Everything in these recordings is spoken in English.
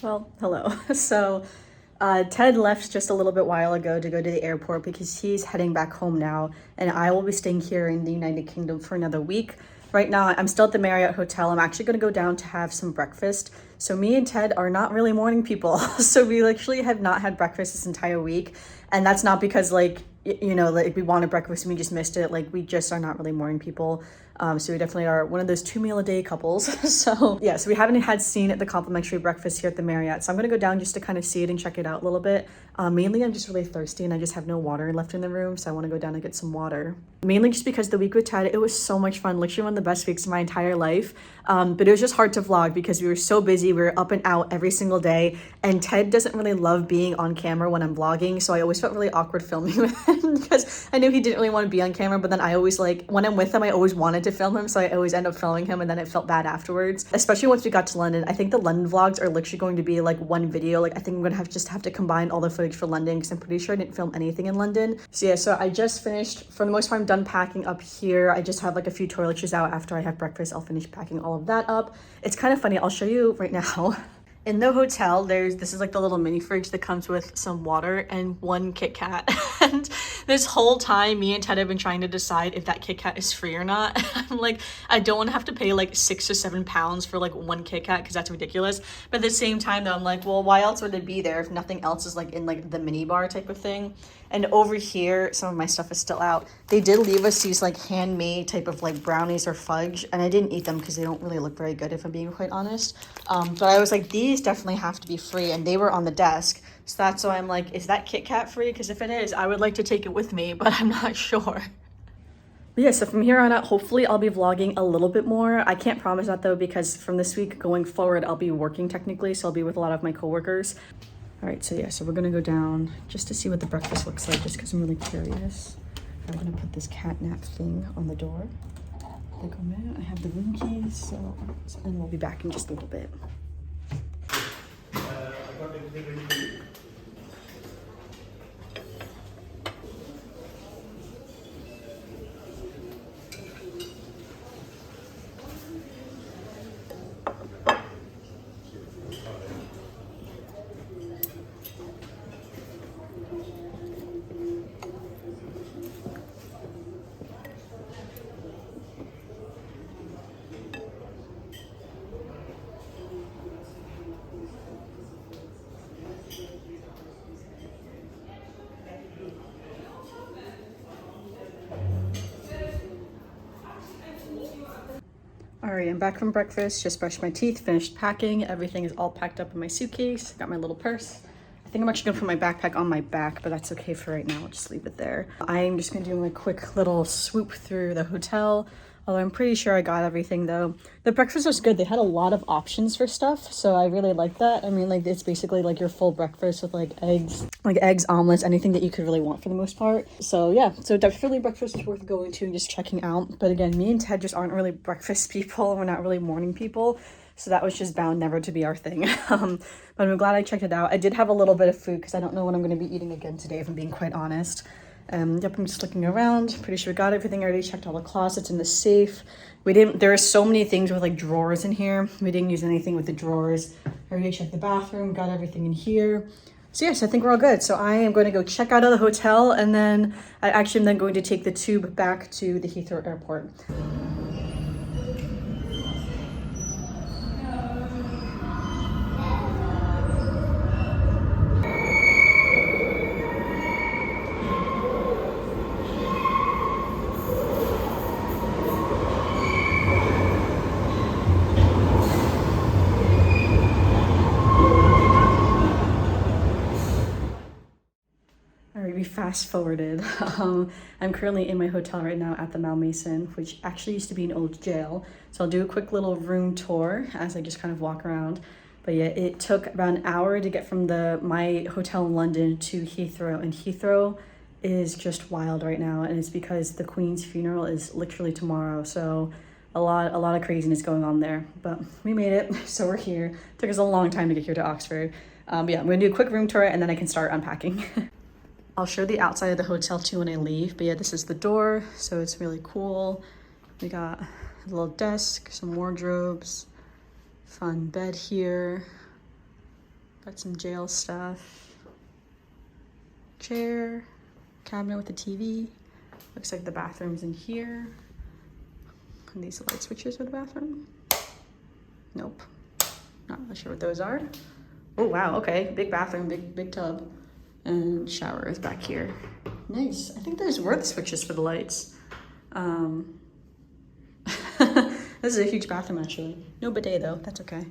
Well, hello. So, Ted left just a little bit while ago to go to the airport because he's heading back home now, and I will be staying here in the United Kingdom for another week. Right now, I'm still at the Marriott Hotel. I'm actually going to go down to have some breakfast. So, me and Ted are not really morning people. So, we actually have not had breakfast this entire week. And that's not because, like we wanted breakfast and we just missed it. Like, we just are not really morning people. So we definitely are one of those 2 meal a day couples. So yeah, so we haven't had seen the complimentary breakfast here at the Marriott. So I'm gonna go down just to kind of see it and check it out a little bit. Mainly I'm just really thirsty and I just have no water left in the room. So I wanna go down and get some water. Mainly just because the week with Ted, it was so much fun. Literally one of the best weeks of my entire life. But it was just hard to vlog because we were so busy. We were up and out every single day. And Ted doesn't really love being on camera when I'm vlogging. So I always felt really awkward filming with him because I knew he didn't really want to be on camera. But then I always when I'm with him, I always wanted to film him. So I always end up filming him and then it felt bad afterwards. Especially once we got to London. I think the London vlogs are literally going to be like one video. Like I think I'm going to have to combine all the footage for London because I'm pretty sure I didn't film anything in London. So yeah, so I just finished, for the most part, I'm done packing up here. I just have like a few toiletries out. After I have breakfast, I'll finish packing all of that up. It's kind of funny. I'll show you right now. In the hotel, this is like the little mini fridge that comes with some water and one Kit Kat. And this whole time, me and Ted have been trying to decide if that Kit Kat is free or not. I'm like, I don't want to have to pay like £6 or £7 for like one Kit Kat because that's ridiculous. But at the same time, though, I'm like, well, why else would it be there if nothing else is like in like the mini bar type of thing? And over here, some of my stuff is still out. They did leave us these like handmade type of like brownies or fudge, and I didn't eat them because they don't really look very good if I'm being quite honest. But I was like, these definitely have to be free, and they were on the desk. So that's why I'm like, is that Kit Kat free? Because if it is, I would like to take it with me, but I'm not sure. But yeah, so from here on out, hopefully I'll be vlogging a little bit more. I can't promise that though, because from this week going forward, I'll be working technically, so I'll be with a lot of my coworkers. All right, so yeah, so we're gonna go down just to see what the breakfast looks like, just because I'm really curious. I'm gonna put this catnap thing on the door. Like a minute, I have the room keys, so and we'll be back in just a little bit. All right, I'm back from breakfast, just brushed my teeth, finished packing. Everything is all packed up in my suitcase. Got my little purse. I think I'm actually gonna put my backpack on my back, but that's okay for right now. I'll just leave it there. I'm just gonna do a quick little swoop through the hotel. Although I'm pretty sure I got everything though. The breakfast was good. They had a lot of options for stuff, so I really like that. I mean, like it's basically like your full breakfast with like eggs, omelets, anything that you could really want for the most part. So yeah, so definitely breakfast is worth going to and just checking out. But again, me and Ted just aren't really breakfast people. We're not really morning people. So that was just bound never to be our thing. But I'm glad I checked it out. I did have a little bit of food because I don't know what I'm going to be eating again today, if I'm being quite honest. Yep, I'm just looking around. Pretty sure we got everything. I already checked all the closets in the safe. There are so many things with like drawers in here. We didn't use anything with the drawers. I already checked the bathroom, got everything in here. So yes, I think we're all good. So I am going to go check out of the hotel, and then I actually am then going to take the tube back to the Heathrow Airport. All right, we fast forwarded. I'm currently in my hotel right now at the Malmaison, which actually used to be an old jail. So I'll do a quick little room tour as I just kind of walk around. But yeah, it took about an hour to get from my hotel in London to Heathrow, and Heathrow is just wild right now, and it's because the Queen's funeral is literally tomorrow. So a lot of craziness going on there, but we made it. So we're here. It took us a long time to get here to Oxford. But yeah, I'm gonna do a quick room tour and then I can start unpacking. I'll show the outside of the hotel too when I leave, but yeah, this is the door, so it's really cool. We got a little desk, some wardrobes, fun bed here. Got some jail stuff. Chair, cabinet with a TV. Looks like the bathroom's in here. And these light switches for the bathroom. Nope. Not really sure what those are. Oh wow, okay. Big bathroom, big tub. And shower is back here. Nice. I think those were the switches for the lights. This is a huge bathroom actually. No bidet though, that's okay.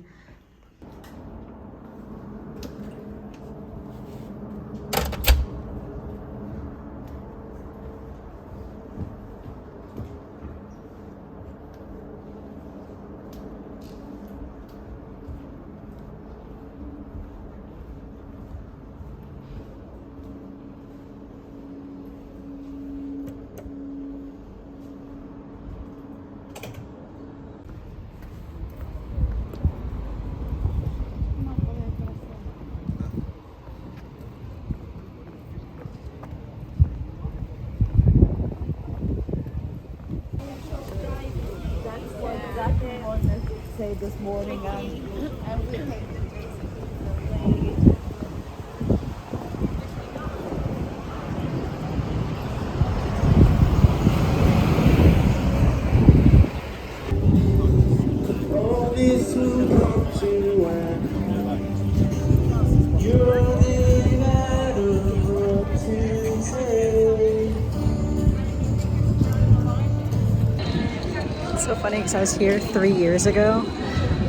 Say this morning and we take It's so funny because I was here 3 years ago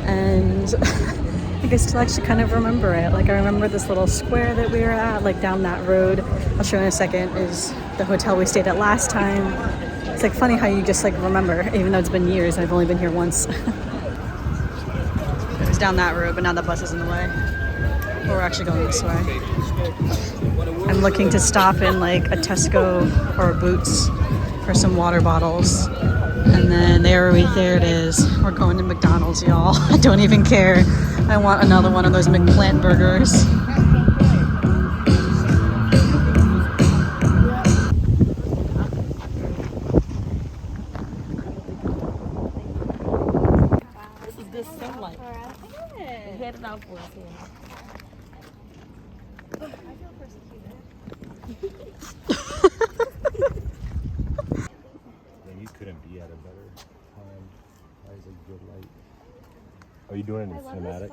and I can still actually kind of remember it. Like I remember this little square that we were at, like down that road. I'll show you in a second is the hotel we stayed at last time. It's like funny how you just like remember, even though it's been years, I've only been here once. It was down that road, but now the bus is in the way. But we're actually going this way. I'm looking to stop in like a Tesco or a Boots for some water bottles. And then there it is. We're going to McDonald's, y'all. I don't even care. I want another one of those McPlant burgers. this is good sunlight. Headed out for us here. I feel persecuted. You couldn't be at a better time. That is a good light. Are you doing it in cinematic?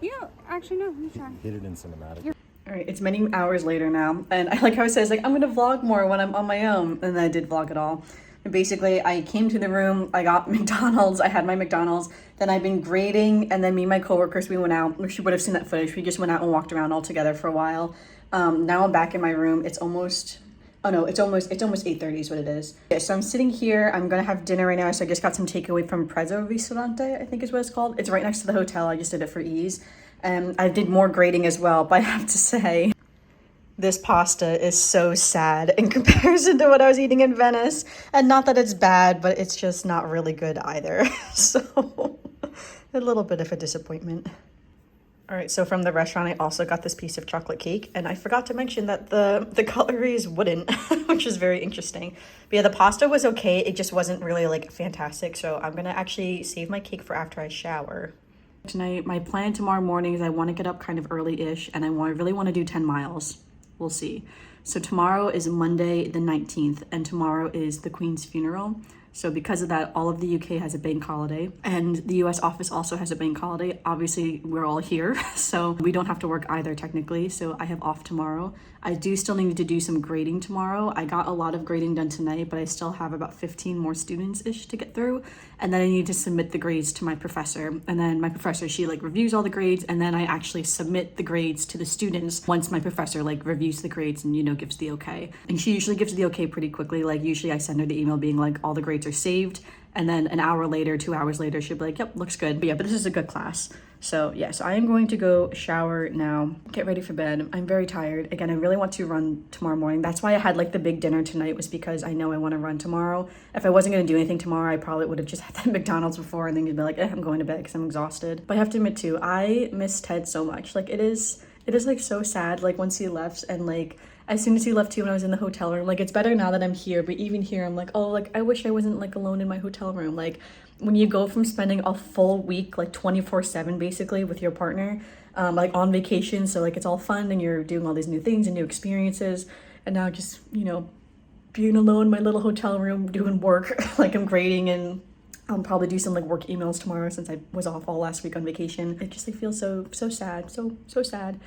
Yeah, actually no, let me try. Hit it in cinematic. All right, it's many hours later now. And I like how it says, like, I'm going to vlog more when I'm on my own. And I did vlog it all. And basically, I came to the room, I got McDonald's, I had my McDonald's. Then I've been grading, and then me and my coworkers, we went out. You would have seen that footage. We just went out and walked around all together for a while. Now I'm back in my room. It's almost 8:30 is what it is. Yeah, so I'm sitting here. I'm gonna have dinner right now. So I just got some takeaway from Prezzo Ristorante, I think is what it's called. It's right next to the hotel. I just did it for ease. I did more grading as well, but I have to say, this pasta is so sad in comparison to what I was eating in Venice. And not that it's bad, but it's just not really good either. So a little bit of a disappointment. All right, so from the restaurant, I also got this piece of chocolate cake, and I forgot to mention that the cutlery is wooden, which is very interesting. But yeah, the pasta was okay. It just wasn't really like fantastic. So I'm gonna actually save my cake for after I shower. Tonight, my plan tomorrow morning is I want to get up kind of early-ish, and I really want to do 10 miles. We'll see. So tomorrow is Monday the 19th, and tomorrow is the Queen's funeral. So because of that, all of the UK has a bank holiday, and the US office also has a bank holiday. Obviously, we're all here, so we don't have to work either technically, so I have off tomorrow. I do still need to do some grading tomorrow. I got a lot of grading done tonight, but I still have about 15 more students-ish to get through, and then I need to submit the grades to my professor, and then my professor, she like reviews all the grades, and then I actually submit the grades to the students once my professor like reviews the grades and, you know, gives the okay. And she usually gives the okay pretty quickly. Like usually I send her the email being like, all the grades are saved, and then an hour later, 2 hours later, she'll be like, yep, looks good. But yeah, but this is a good class. So yeah, so I am going to go shower now, get ready for bed. I'm very tired. Again, I really want to run tomorrow morning. That's why I had like the big dinner tonight, was because I know I want to run tomorrow. If I wasn't going to do anything tomorrow, I probably would have just had that McDonald's before and then you'd be like, I'm going to bed because I'm exhausted. But I have to admit too, I miss Ted so much. Like it's It is like so sad, like once he left, and like as soon as he left too, when I was in the hotel room, like it's better now that I'm here, but even here I'm like, oh, like I wish I wasn't like alone in my hotel room. Like when you go from spending a full week like 24/7 basically with your partner, like on vacation, so like it's all fun and you're doing all these new things and new experiences, and now just, you know, being alone in my little hotel room doing work like I'm grading, and I'll probably do some like work emails tomorrow since I was off all last week on vacation. It just like feels so sad, so sad.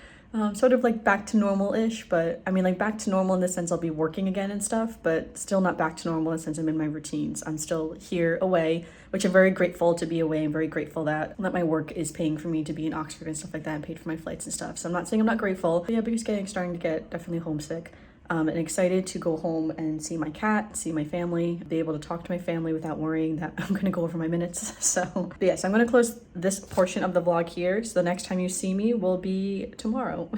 Sort of like back to normal-ish, but I mean like back to normal in the sense I'll be working again and stuff, but still not back to normal in the sense I'm in my routines. I'm still here away, which I'm very grateful to be away. I'm very grateful that my work is paying for me to be in Oxford and stuff like that, and paid for my flights and stuff. So I'm not saying I'm not grateful, but yeah, but just starting to get definitely homesick. And excited to go home and see my cat, see my family, be able to talk to my family without worrying that I'm gonna go over my minutes. So, but yes, I'm gonna close this portion of the vlog here. So the next time you see me will be tomorrow.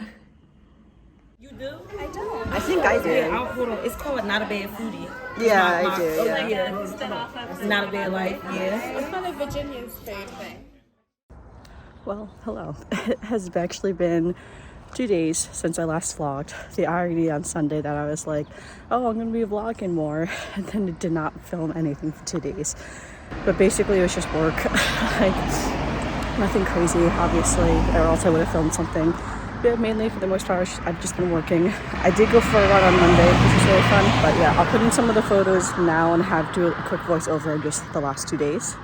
You do? I don't. I think I do. Yeah, hold on. It's called Not a Bad Foodie. Yeah, I do. Yeah. Yeah. Not a Bad Life. Yeah. It's kind of Virginia's food thing. Well, hello. It has actually been 2 days since I last vlogged. The irony on Sunday that I was like, oh, I'm gonna be vlogging more, and then did not film anything for 2 days. But basically it was just work. Like nothing crazy, obviously, or else I would have filmed something. But mainly for the most part, I've just been working. I did go for a run on Monday, which was really fun. But yeah, I'll put in some of the photos now and do a quick voiceover of just the last 2 days.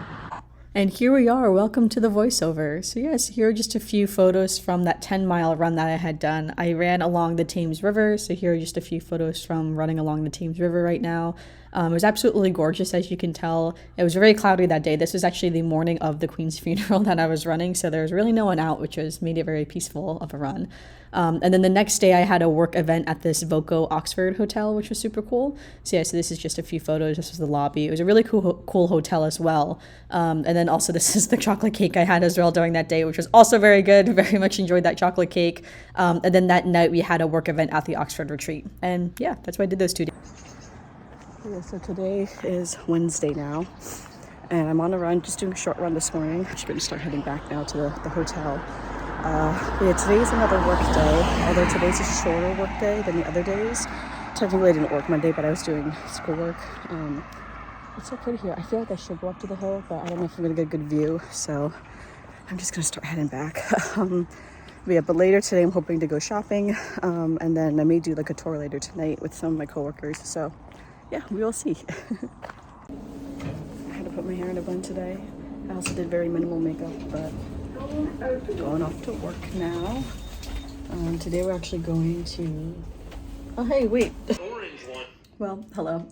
And here we are, welcome to the voiceover. So yes, here are just a few photos from that 10-mile run that I had done. I ran along the Thames River, so here are just a few photos from running along the Thames River right now. It was absolutely gorgeous, as you can tell. It was very cloudy that day. This was actually the morning of the Queen's funeral that I was running, so there was really no one out, which made it very peaceful of a run. And then the next day I had a work event at this Voco Oxford hotel, which was super cool. So yeah, so this is just a few photos. This was the lobby. It was a really cool hotel as well. And then also this is the chocolate cake I had as well during that day, which was also very good. Very much enjoyed that chocolate cake. And then that night we had a work event at the Oxford retreat. And yeah, that's why I did those 2 days. Yeah, so today is Wednesday now, and I'm on a run, just doing a short run this morning. I'm just going to start heading back now to the hotel. Yeah, today's another work day, although today's a shorter work day than the other days. Technically I didn't work Monday, but I was doing schoolwork. It's so pretty here. I feel like I should go up to the hill, but I don't know if I'm going to get a good view, so I'm just going to start heading back. But later today I'm hoping to go shopping, and then I may do like a tour later tonight with some of my coworkers, so yeah, we will see. I had to put my hair in a bun today. I also did very minimal makeup, but going off to work now. Today we're actually going to... Oh, hey, wait. Orange one. Well, hello.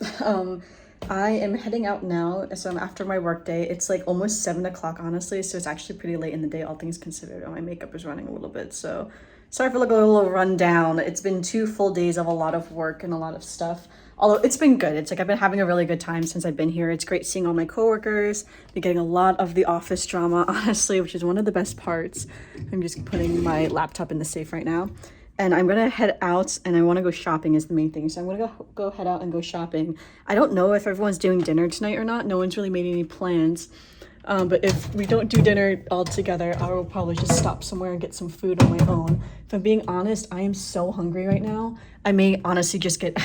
I am heading out now, so I'm after my work day. It's like almost 7 o'clock, honestly, so it's actually pretty late in the day, all things considered. And my makeup is running a little bit, so sorry for looking a little run down. It's been 2 full days of a lot of work and a lot of stuff. Although it's been good. It's like I've been having a really good time since I've been here. It's great seeing all my coworkers. Been getting a lot of the office drama, honestly, which is one of the best parts. I'm just putting my laptop in the safe right now. And I'm gonna head out, and I wanna go shopping is the main thing. So I'm gonna go head out and go shopping. I don't know if everyone's doing dinner tonight or not. No one's really made any plans. But if we don't do dinner all together, I will probably just stop somewhere and get some food on my own. If I'm being honest, I am so hungry right now. I may honestly just get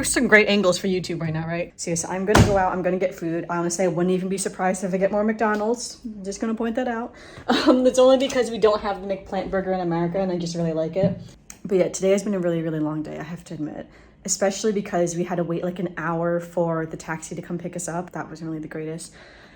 some great angles for YouTube right now, right? So yes, I'm gonna go out, I'm gonna get food. Honestly, I wouldn't even be surprised if I get more McDonald's. I'm just gonna point that out. It's only because we don't have the McPlant burger in America, and I just really like it. But yeah, today has been a really, really long day, I have to admit. Especially because we had to wait like an hour for the taxi to come pick us up. That wasn't really the greatest.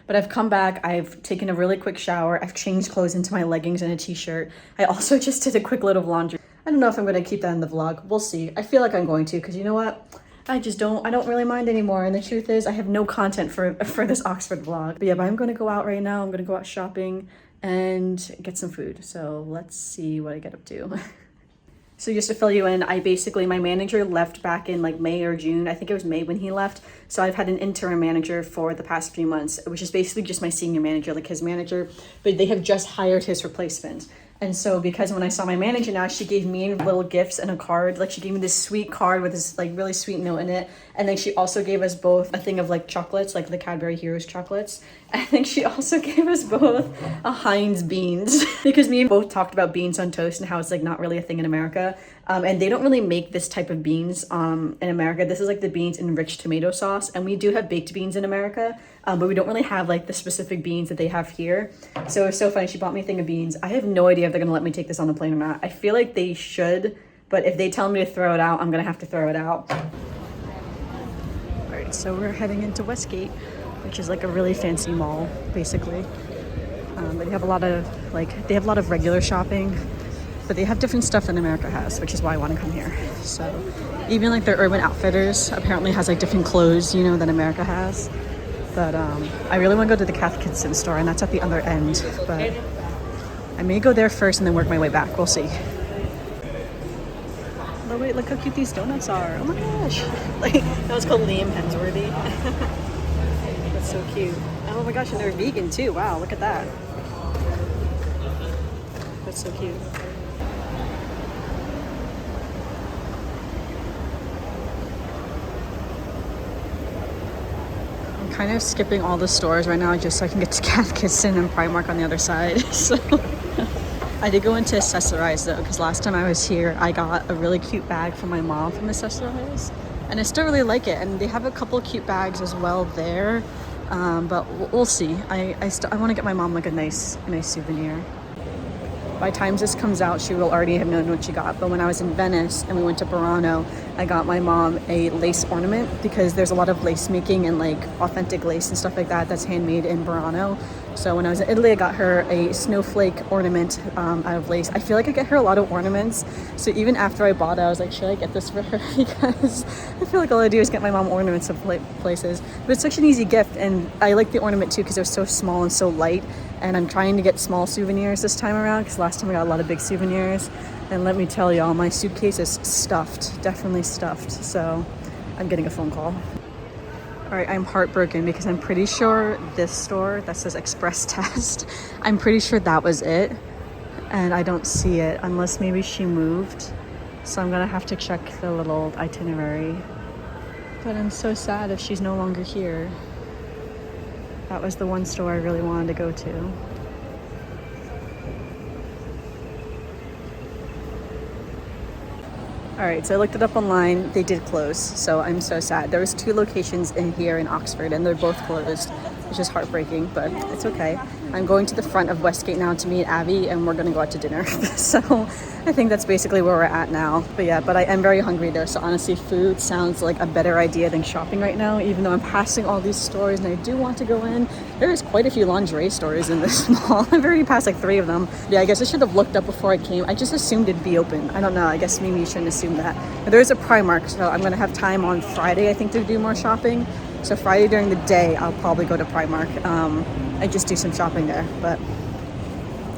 But I've come back, I've taken a really quick shower, I've changed clothes into my leggings and a t-shirt. I also just did a quick load of laundry. I don't know if I'm gonna keep that in the vlog, we'll see. I feel like I'm going to, because you know what? I don't really mind anymore. And the truth is I have no content for this Oxford vlog. But yeah, but I'm gonna go out right now, I'm gonna go out shopping and get some food. So let's see what I get up to. So just to fill you in, my manager left back in like May or June. I think it was May when he left. So I've had an interim manager for the past few months, which is basically just my senior manager, like his manager, but they have just hired his replacement. And so because when I saw my manager now, she gave me little gifts and a card. Like she gave me this sweet card with this like really sweet note in it. And then she also gave us both a thing of like chocolates, like the Cadbury Heroes chocolates. I think she also gave us both a Heinz beans because me and both talked about beans on toast and how it's like not really a thing in America. And they don't really make this type of beans in America. This is like the beans in rich tomato sauce. And we do have baked beans in America, but we don't really have like the specific beans that they have here. So it was so funny. She bought me a thing of beans. I have no idea if they're gonna let me take this on the plane or not. I feel like they should, but if they tell me to throw it out, I'm gonna have to throw it out. All right, so we're heading into Westgate, which is like a really fancy mall, basically. But they have a lot of regular shopping, but they have different stuff than America has, which is why I want to come here. So even like their Urban Outfitters apparently has like different clothes, you know, than America has. But I really want to go to the Cath Kidston store, and that's at the other end. But I may go there first and then work my way back. We'll see. Oh wait, look how cute these donuts are. Oh my gosh. Like, that was called Liam Hemsworthy. That's so cute. Oh my gosh, and they're vegan too. Wow, look at that. That's so cute. I'm kind of skipping all the stores right now just so I can get to Cath Kidston and Primark on the other side. So I did go into Accessorize though, because last time I was here, I got a really cute bag for my mom from Accessorize, and I still really like it. And they have a couple cute bags as well there, but we'll see. I want to get my mom like a nice souvenir. By the time this comes out, she will already have known what she got. But when I was in Venice and we went to Burano, I got my mom a lace ornament because there's a lot of lace making and like authentic lace and stuff like that that's handmade in Burano. So when I was in Italy, I got her a snowflake ornament out of lace. I feel like I get her a lot of ornaments. So even after I bought it, I was like, should I get this for her? Because I feel like all I do is get my mom ornaments of places. But it's such an easy gift. And I like the ornament too because it was so small and so light. And I'm trying to get small souvenirs this time around because last time I got a lot of big souvenirs. And let me tell y'all, my suitcase is stuffed, definitely stuffed. So I'm getting a phone call. All right, I'm heartbroken because I'm pretty sure this store that says Express Test, I'm pretty sure that was it. And I don't see it unless maybe she moved. So I'm gonna have to check the little itinerary. But I'm so sad if she's no longer here. That was the one store I really wanted to go to. All right, so I looked it up online. They did close, so I'm so sad. There was 2 locations in here in Oxford, and they're both closed, which is heartbreaking, but it's okay. I'm going to the front of Westgate now to meet Abby, and we're gonna go out to dinner. So I think that's basically where we're at now. But I am very hungry though, so honestly, food sounds like a better idea than shopping right now, even though I'm passing all these stores and I do want to go in. There is quite a few lingerie stores in this mall. I've already passed like 3 of them. Yeah, I guess I should have looked up before I came. I just assumed it'd be open. I don't know, I guess maybe you shouldn't assume that. But there is a Primark, so I'm gonna have time on Friday, I think, to do more shopping. So Friday during the day, I'll probably go to Primark. I just do some shopping there, but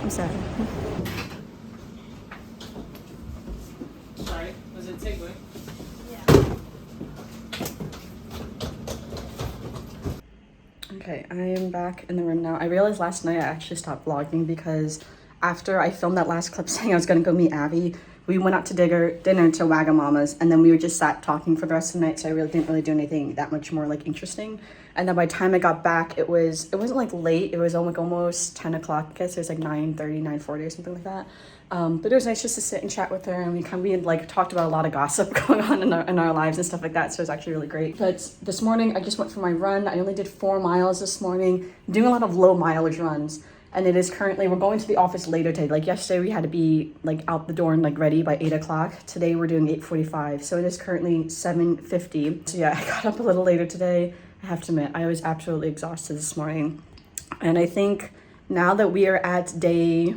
I'm sad. Sorry, was it takeaway? Okay, I am back in the room now. I realized last night I actually stopped vlogging because after I filmed that last clip saying I was gonna go meet Abby, we went out to dinner to Wagamama's, and then we were just sat talking for the rest of the night, so I really didn't do anything that much more like interesting. And then by the time I got back, it wasn't like late, it was like almost 10 o'clock, I guess it was like 9:30, 9:40 or something like that. But it was nice just to sit and chat with her, and we had like talked about a lot of gossip going on in our lives and stuff like that, so it was actually really great. But this morning I just went for my run. I only did 4 miles this morning, doing a lot of low mileage runs. And it is currently, we're going to the office later today. Like yesterday we had to be like out the door and like ready by 8 o'clock. Today we're doing 8:45. So it is currently 7:50. So yeah, I got up a little later today. I have to admit, I was absolutely exhausted this morning. And I think now that we are at day,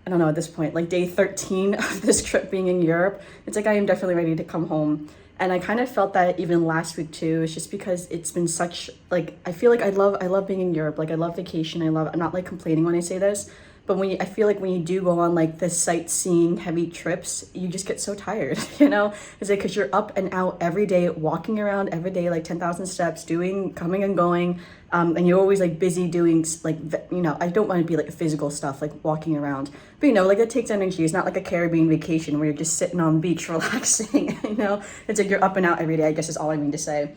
I don't know at this point, like day 13 of this trip being in Europe, it's like I am definitely ready to come home. And I kind of felt that even last week too. It's just because it's been such, like, I feel like I love being in Europe. Like I love vacation. I'm not like complaining when I say this, But I feel like when you do go on like the sightseeing heavy trips, you just get so tired, you know? It's like, because you're up and out every day, walking around every day, like 10,000 steps, coming and going. And you're always like busy doing like, you know, I don't want to be like physical stuff, like walking around, but you know, like it takes energy. It's not like a Caribbean vacation where you're just sitting on the beach relaxing, you know? It's like you're up and out every day, I guess is all I mean to say.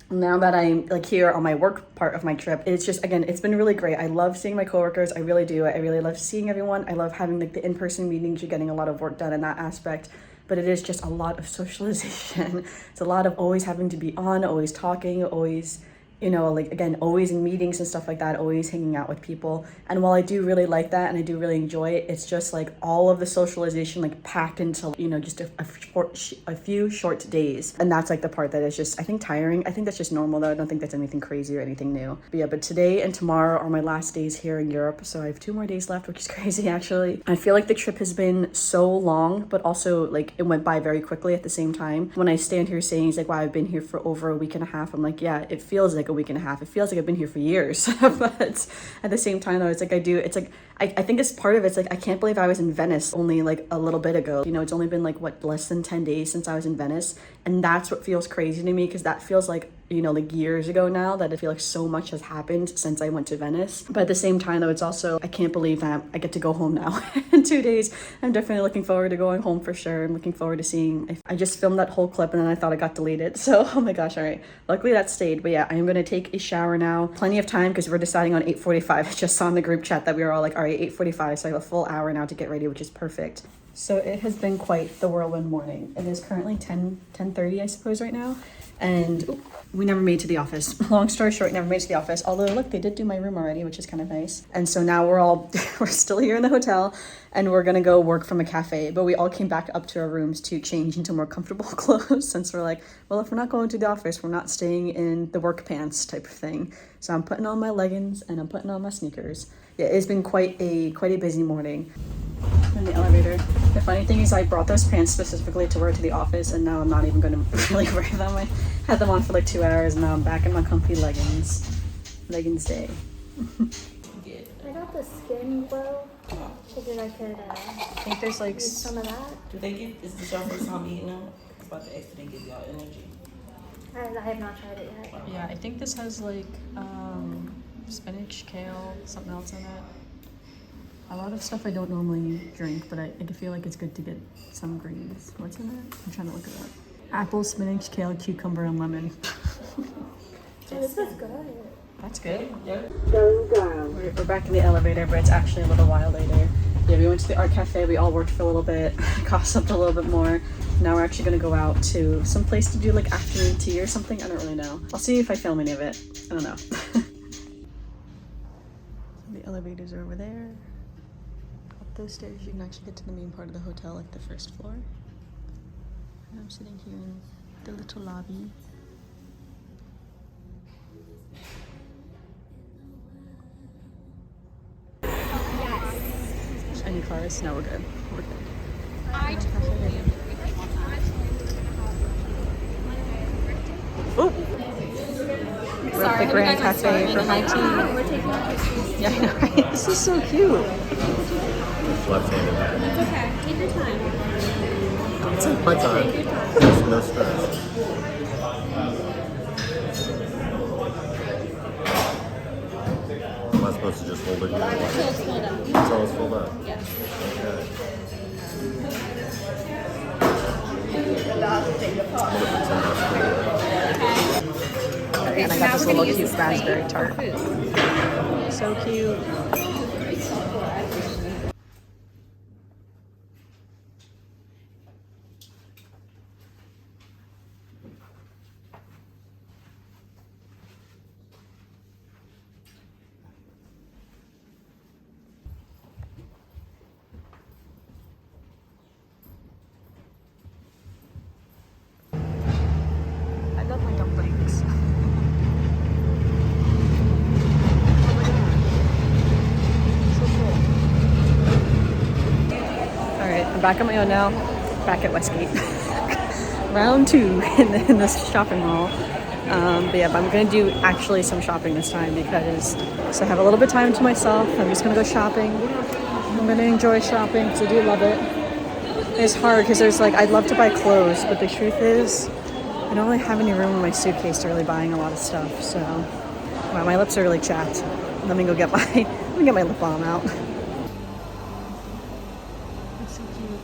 Now that I'm like here on my work part of my trip, it's just, again, it's been really great. I love seeing my coworkers. I really do. I really love seeing everyone. I love having like the in-person meetings. You're getting a lot of work done in that aspect, but it is just a lot of socialization. It's a lot of always having to be on, always talking, always, you know, like again, always in meetings and stuff like that, always hanging out with people. And while I do really like that and I do really enjoy it, it's just like all of the socialization like packed into, you know, just a few short days. And that's like the part that is just, I think, tiring. I think that's just normal though. I don't think that's anything crazy or anything new. But yeah, but today and tomorrow are my last days here in Europe. So I have 2 more days left, which is crazy actually. I feel like the trip has been so long, but also like it went by very quickly at the same time. When I stand here saying it's like, wow, I've been here for over a week and a half, I'm like, yeah, it feels like a week and a half. It feels like I've been here for years. But at the same time though, it's like I think it's part of it's like I can't believe I was in Venice only like a little bit ago. You know, it's only been like what, less than 10 days since I was in Venice, and that's what feels crazy to me, because that feels like, you know, like years ago now, that I feel like so much has happened since I went to Venice. But at the same time though, it's also, I can't believe that I get to go home now in 2 days. I'm definitely looking forward to going home for sure. I'm looking forward to seeing, I just filmed that whole clip and then I thought it got deleted. So, oh my gosh, all right. Luckily that stayed. But yeah, I'm gonna take a shower now. Plenty of time because we're deciding on 8:45. I just saw in the group chat that we were all like, all right, 8:45. So I have a full hour now to get ready, which is perfect. So it has been quite the whirlwind morning. It is currently 10:30, I suppose, right now. And we never made it to the office. Long story short, never made it to the office. Although, look, they did do my room already, which is kind of nice. And so now we're still here in the hotel, and we're gonna go work from a cafe. But we all came back up to our rooms to change into more comfortable clothes, since we're like, well, if we're not going to the office, we're not staying in the work pants type of thing. So I'm putting on my leggings and I'm putting on my sneakers. Yeah, it's been quite a busy morning. In the elevator. The funny thing is I brought those pants specifically to wear to the office, and now I'm not even going to really wear them. I had them on for like 2 hours, and now I'm back in my comfy leggings. Leggings day. I got the skin glow. Figured I could I think there's like use some of that. Do they give, is this your first time eating them? It's about to extra, they give y'all energy. I have not tried it yet. Yeah, I think this has like spinach, kale, something else in it. A lot of stuff I don't normally drink, but I feel like it's good to get some greens. What's in it? I'm trying to look it up. Apple, spinach, kale, cucumber, and lemon. Oh, this is good. That's good. Yeah. We're back in the elevator, but it's actually a little while later. Yeah, we went to the art cafe. We all worked for a little bit, gossiped a little bit more. Now we're actually gonna go out to some place to do like afternoon tea or something. I don't really know. I'll see if I film any of it. I don't know. The elevators are over there. Those stairs, you can actually get to the main part of the hotel, like the first floor. And I'm sitting here in the little lobby. Yes. Any cars? No, we're good. We're good. Oh! We're at the Grand Cafe for high tea. Yeah, I know, right? This is so cute. Left-handed. It's okay. Take your time. Take my time. No stress. Am I supposed to just hold it here? Until it's filled up. Until it's filled up? Yes. Okay. Okay, And I so got now this we're gonna little use cute this raspberry plate tart. for food. So cute. I love my dumplings. Alright, I'm back on my own now. Back at Westgate. Round 2 in this shopping mall. But yeah, but I'm gonna do actually some shopping this time because so I have a little bit of time to myself. I'm just gonna go shopping. I'm gonna enjoy shopping because I do love it. It's hard because there's like, I'd love to buy clothes, but the truth is, I don't really have any room in my suitcase to really buying a lot of stuff. So, wow, my lips are really chapped. Let me go get let me get my lip balm out. It's so cute.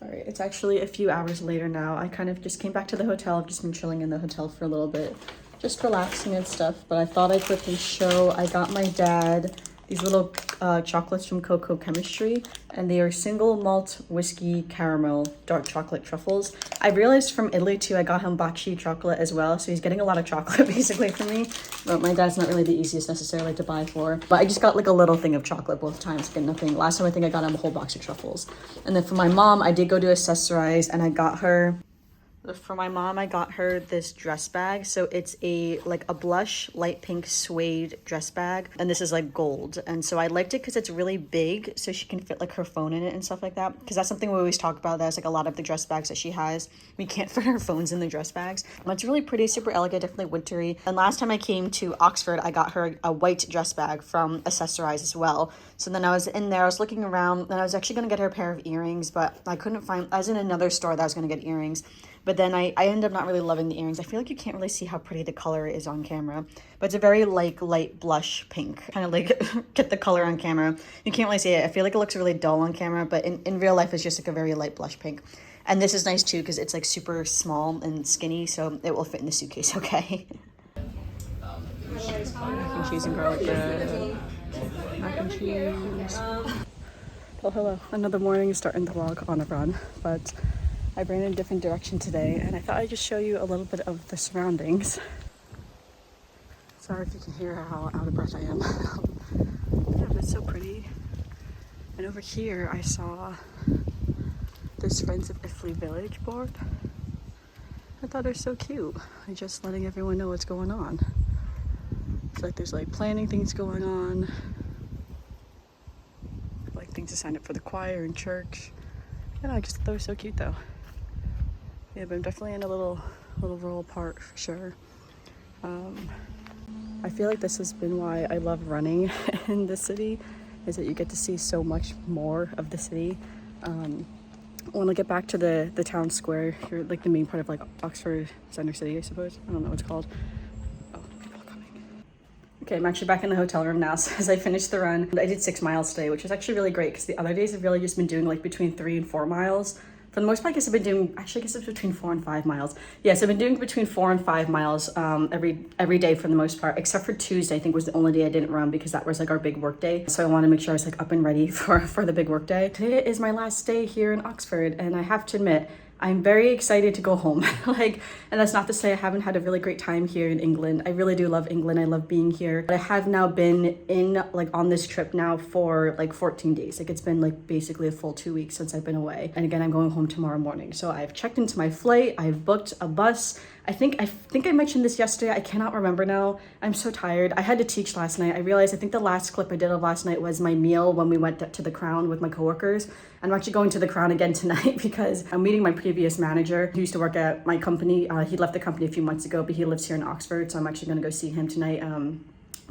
Alright, it's actually a few hours later now. I kind of just came back to the hotel. I've just been chilling in the hotel for a little bit, just relaxing and stuff. But I thought I'd quickly show, I got my dad these little chocolates from Cocoa Chemistry, and they are single malt whiskey caramel dark chocolate truffles. I realized from Italy too, I got him bocce chocolate as well, so he's getting a lot of chocolate basically from me. But my dad's not really the easiest necessarily to buy for. But I just got like a little thing of chocolate both times, again, nothing. Last time I think I got him a whole box of truffles. And then for my mom, I did go to Accessorize and I got her this dress bag. So it's a blush light pink suede dress bag, and this is like gold. And so I liked it because it's really big, so she can fit like her phone in it and stuff like that, because that's something we always talk about. That's like a lot of the dress bags that she has, we can't fit our phones in the dress bags. But it's really pretty, super elegant, definitely wintry. And last time I came to Oxford, I got her a white dress bag from Accessorize as well. So then I was in there, I was looking around, and I was actually going to get her a pair of earrings, but I couldn't find, I was in another store that I was going to get earrings. But then I ended up not really loving the earrings. I feel like you can't really see how pretty the color is on camera. But it's a very like light blush pink. Kind of like get the color on camera. You can't really see it. I feel like it looks really dull on camera, but in real life it's just like a very light blush pink. And this is nice too because it's like super small and skinny, so it will fit in the suitcase okay. Mac and cheese and garlic bread. Mac and cheese. Oh, hello. Another morning starting the vlog on a run, but I ran in a different direction today, and I thought I'd just show you a little bit of the surroundings. Sorry if you can hear how out of breath I am. Yeah, but it's so pretty. And over here, I saw this Friends of Italy Village board. I thought it was so cute. I'm just letting everyone know what's going on. It's like there's like planning things going on, like things to sign up for the choir and church. Yeah, I just thought it was so cute though. Yeah, but I'm definitely in a little rural part for sure. I feel like this has been why I love running in the city, is that you get to see so much more of the city. When I get back to the town square here, like the main part of like Oxford Center City, I suppose. I don't know what it's called. Oh, people are coming. Okay, I'm actually back in the hotel room now, so as I finished the run, I did 6 miles today, which was actually really great because the other days I've really just been doing like between 3 and 4 miles. For the most part, I guess I've been doing, actually I guess it's between 4 and 5 miles. Yes, I've been doing between 4 and 5 miles every day for the most part, except for Tuesday, I think was the only day I didn't run because that was like our big work day. So I want to make sure I was like up and ready for the big work day. Today is my last day here in Oxford, and I have to admit, I'm very excited to go home. And that's not to say I haven't had a really great time here in England. I really do love England. I love being here. But I have now been on this trip now for like 14 days. Like it's been like basically a full 2 weeks since I've been away. And again, I'm going home tomorrow morning. So I've checked into my flight. I've booked a bus. I think I mentioned this yesterday. I cannot remember now. I'm so tired. I had to teach last night. I realized I think the last clip I did of last night was my meal when we went to the Crown with my coworkers. I'm actually going to the Crown again tonight because I'm meeting my previous manager who used to work at my company. He left the company a few months ago, but he lives here in Oxford. So I'm actually going to go see him tonight.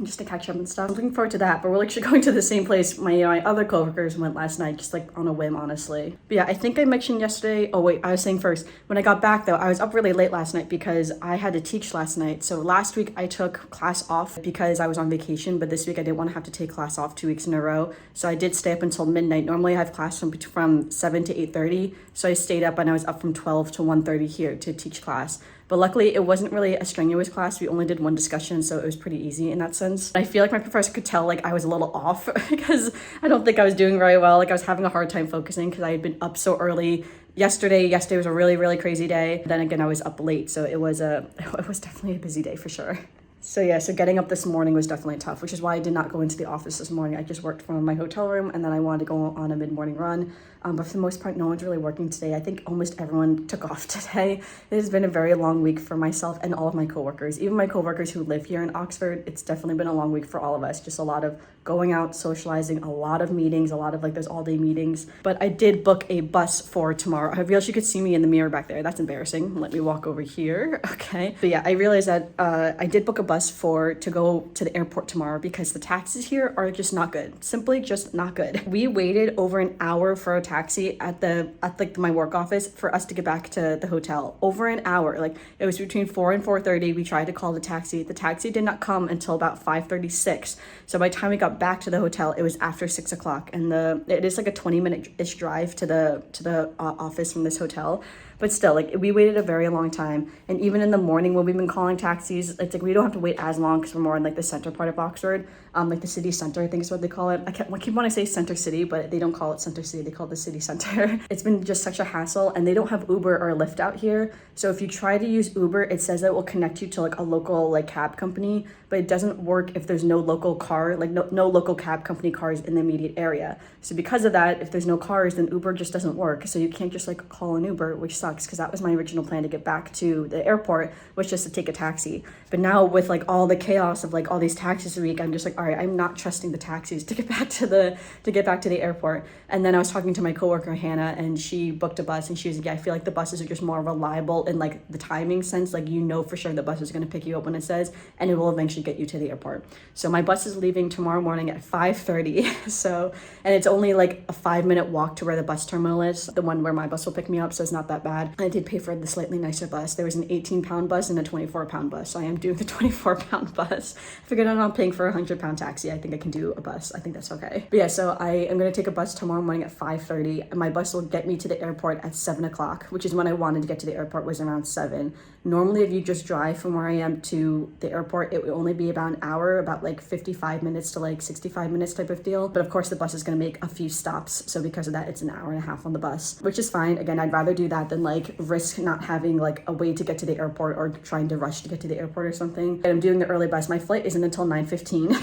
Just to catch up and stuff. I'm looking forward to that, but we're actually going to the same place my other coworkers went last night, just like on a whim, honestly. But yeah, I think I mentioned yesterday, oh wait, I was saying first, when I got back though, I was up really late last night because I had to teach last night. So last week I took class off because I was on vacation, but this week I didn't want to have to take class off 2 weeks in a row. So I did stay up until midnight. Normally I have class from 7 to 8:30. So I stayed up and I was up from 12 to 1:30 here to teach class. But luckily, it wasn't really a strenuous class. We only did one discussion, so it was pretty easy in that sense. I feel like my professor could tell like I was a little off because I don't think I was doing very well. Like I was having a hard time focusing because I had been up so early. Yesterday was a really, really crazy day. Then again, I was up late, so it was definitely a busy day for sure. So yeah, so getting up this morning was definitely tough, which is why I did not go into the office this morning. I just worked from my hotel room, and then I wanted to go on a mid-morning run. But for the most part, no one's really working today. I think almost everyone took off today. It has been a very long week for myself and all of my coworkers. Even my coworkers who live here in Oxford, it's definitely been a long week for all of us. Just a lot of going out, socializing, a lot of meetings, a lot of like those all-day meetings. But I did book a bus for tomorrow. I realized you could see me in the mirror back there. That's embarrassing. Let me walk over here. Okay. But yeah, I realized that I did book a bus to go to the airport tomorrow because the taxis here are just not good. Simply just not good. We waited over an hour for a taxi at like my work office for us to get back to the hotel. Over an hour. Like it was between 4 and 4:30. We tried to call the taxi. The taxi did not come until about 5:36. So by the time we got back to the hotel, it was after 6 o'clock, and it is like a 20-minute-ish drive to the office from this hotel. But still, like we waited a very long time. And even in the morning when we've been calling taxis, it's like we don't have to wait as long because we're more in like the center part of Oxford, like the city center, I think is what they call it. I keep wanting to say center city, but they don't call it center city. They call it the city center. It's been just such a hassle, and they don't have Uber or Lyft out here. So if you try to use Uber, it says that it will connect you to like a local like cab company, but it doesn't work if there's no local car, like no local cab company cars in the immediate area. So because of that, if there's no cars, then Uber just doesn't work. So you can't just like call an Uber, which sucks because that was my original plan to get back to the airport, was just to take a taxi. But now with like all the chaos of like all these taxis a week, I'm just like, all right, I'm not trusting the taxis to get back to the airport. And then I was talking to my coworker Hannah, and she booked a bus, and she was like, yeah, I feel like the buses are just more reliable in like the timing sense. Like, you know for sure the bus is going to pick you up when it says, and it will eventually get you to the airport. So my bus is leaving tomorrow morning at 5:30. So, and it's only like a 5-minute walk to where the bus terminal is, the one where my bus will pick me up. So it's not that bad. And I did pay for the slightly nicer bus. There was an 18-pound bus and a 24-pound bus. So I am doing the 24-pound bus. I figured I'm not paying for a 100-pound taxi. I think I can do a bus. I think that's okay. But yeah, so I am going to take a bus tomorrow morning at 5:30. And my bus will get me to the airport at 7 o'clock, which is when I wanted to get to the airport, was around 7. Normally, if you just drive from where I am to the airport, it would only be about an hour, about like 55 minutes to like 65 minutes type of deal. But of course, the bus is going to make a few stops. So because of that, it's an hour and a half on the bus, which is fine. Again, I'd rather do that than like risk not having like a way to get to the airport or trying to rush to get to the airport or something. And I'm doing the early bus. My flight isn't until 9:15.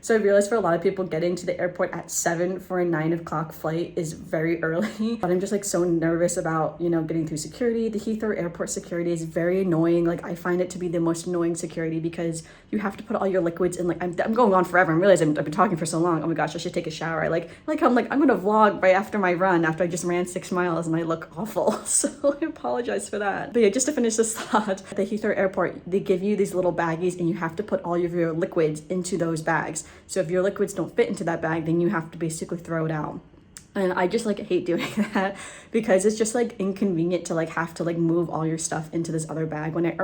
So I realized for a lot of people, getting to the airport at 7 for a 9 o'clock flight is very early. But I'm just like so nervous about, getting through security. The Heathrow airport security is very annoying. Like, I find it to be the most annoying security because you have to put all your liquids in. Like, I'm going on forever. I'm realizing I've been talking for so long. Oh my gosh, I should take a shower. I'm gonna vlog right after my run, after I just ran 6 miles, and I look awful. So I apologize for that. But yeah, just to finish this thought, at the Heathrow airport, they give you these little baggies, and you have to put all of your liquids into those bags. So if your liquids don't fit into that bag, then you have to basically throw it out. And I just like hate doing that because it's just like inconvenient to like have to like move all your stuff into this other bag when I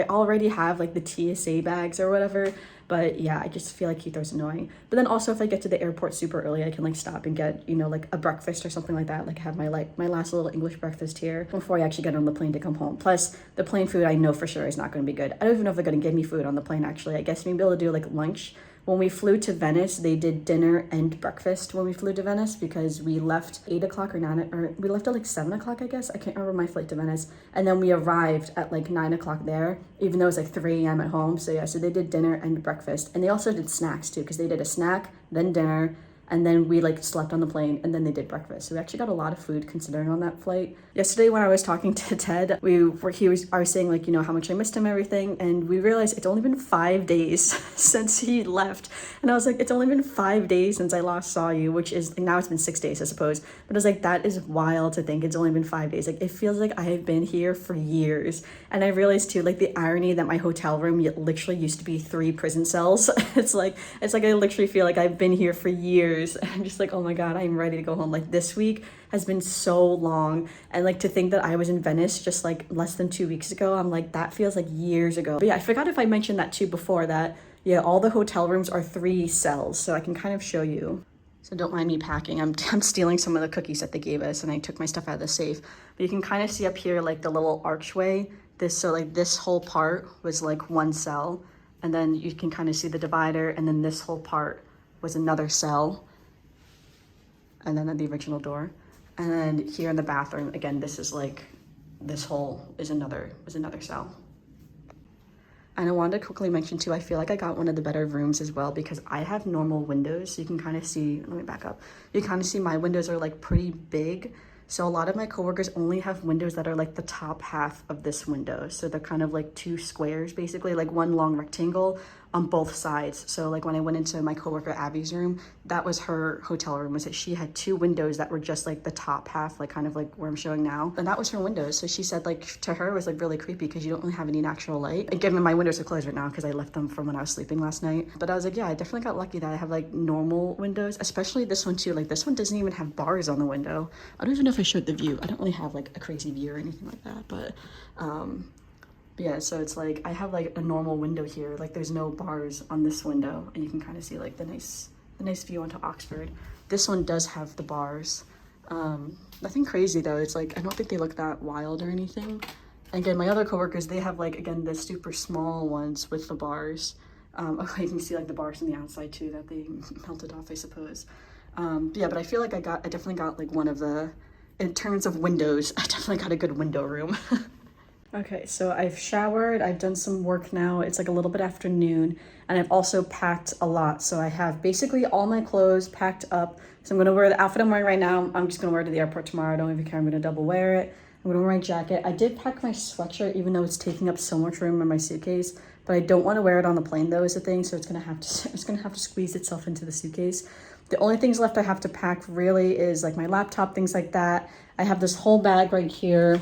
already have like the TSA bags or whatever. But yeah, I just feel like Heathrow's annoying. But then also, if I get to the airport super early, I can like stop and get, like a breakfast or something like that. Like have my last little English breakfast here before I actually get on the plane to come home. Plus the plane food, I know for sure is not going to be good. I don't even know if they're going to give me food on the plane actually. I guess maybe they'll do like lunch. When we flew to Venice, they did dinner and breakfast when we flew to Venice because we left 8 o'clock or we left at like 7 o'clock, I guess. I can't remember my flight to Venice. And then we arrived at like 9 o'clock there, even though it was like 3 a.m. at home. So yeah, so they did dinner and breakfast. And they also did snacks too, because they did a snack, then dinner, and then we like slept on the plane, and then they did breakfast. So we actually got a lot of food considering on that flight. Yesterday when I was talking to Ted, I was saying like, how much I missed him and everything. And we realized it's only been 5 days since he left. And I was like, it's only been 5 days since I last saw you, which is, now it's been 6 days, I suppose. But I was like, that is wild to think it's only been 5 days. Like, it feels like I have been here for years. And I realized too, like the irony that my hotel room literally used to be 3 prison cells. It's like I literally feel like I've been here for years. I'm just like, oh my God, I'm ready to go home. Like this week has been so long. And like to think that I was in Venice just like less than 2 weeks ago, I'm like, that feels like years ago. But yeah, I forgot if I mentioned that too before, that yeah, all the hotel rooms are 3 cells. So I can kind of show you. So don't mind me packing. I'm stealing some of the cookies that they gave us, and I took my stuff out of the safe. But you can kind of see up here like the little archway. This whole part was like 1 cell. And then you can kind of see the divider, and then this whole part was another cell. And then the original door. And then here in the bathroom, again, this is like, this hole was another cell. And I wanted to quickly mention too, I feel like I got one of the better rooms as well because I have normal windows. So you can kind of see, let me back up. You kind of see my windows are like pretty big. So a lot of my coworkers only have windows that are like the top half of this window. So they're kind of like two squares, basically like one long rectangle on both sides. So like when I went into my coworker Abby's room, that was her hotel room, was that she had two windows that were just like the top half, like kind of like where I'm showing now. And that was her windows. So she said like to her it was like really creepy because you don't really have any natural light. And given my windows are closed right now because I left them from when I was sleeping last night. But I was like, yeah, I definitely got lucky that I have like normal windows, especially this one too. Like this one doesn't even have bars on the window. I don't even know if I showed the view. I don't really have like a crazy view or anything like that, but yeah, so it's like I have like a normal window here. Like there's no bars on this window, and you can kind of see like the nice view onto Oxford. This one does have the bars. Nothing crazy though. It's like I don't think they look that wild or anything. And again, my other coworkers, they have like again the super small ones with the bars. Oh, you can see like the bars on the outside too that they melted off, I suppose. Yeah, but I feel like I definitely got like one of the, in terms of windows, I definitely got a good window room. Okay, so I've showered, I've done some work now. It's like a little bit after noon, and I've also packed a lot. So I have basically all my clothes packed up. So I'm gonna wear the outfit I'm wearing right now. I'm just gonna wear it to the airport tomorrow. I don't even care, I'm gonna double wear it. I'm gonna wear my jacket. I did pack my sweatshirt, even though it's taking up so much room in my suitcase, but I don't wanna wear it on the plane though is the thing. So it's gonna have to squeeze itself into the suitcase. The only things left I have to pack really is like my laptop, things like that. I have this whole bag right here,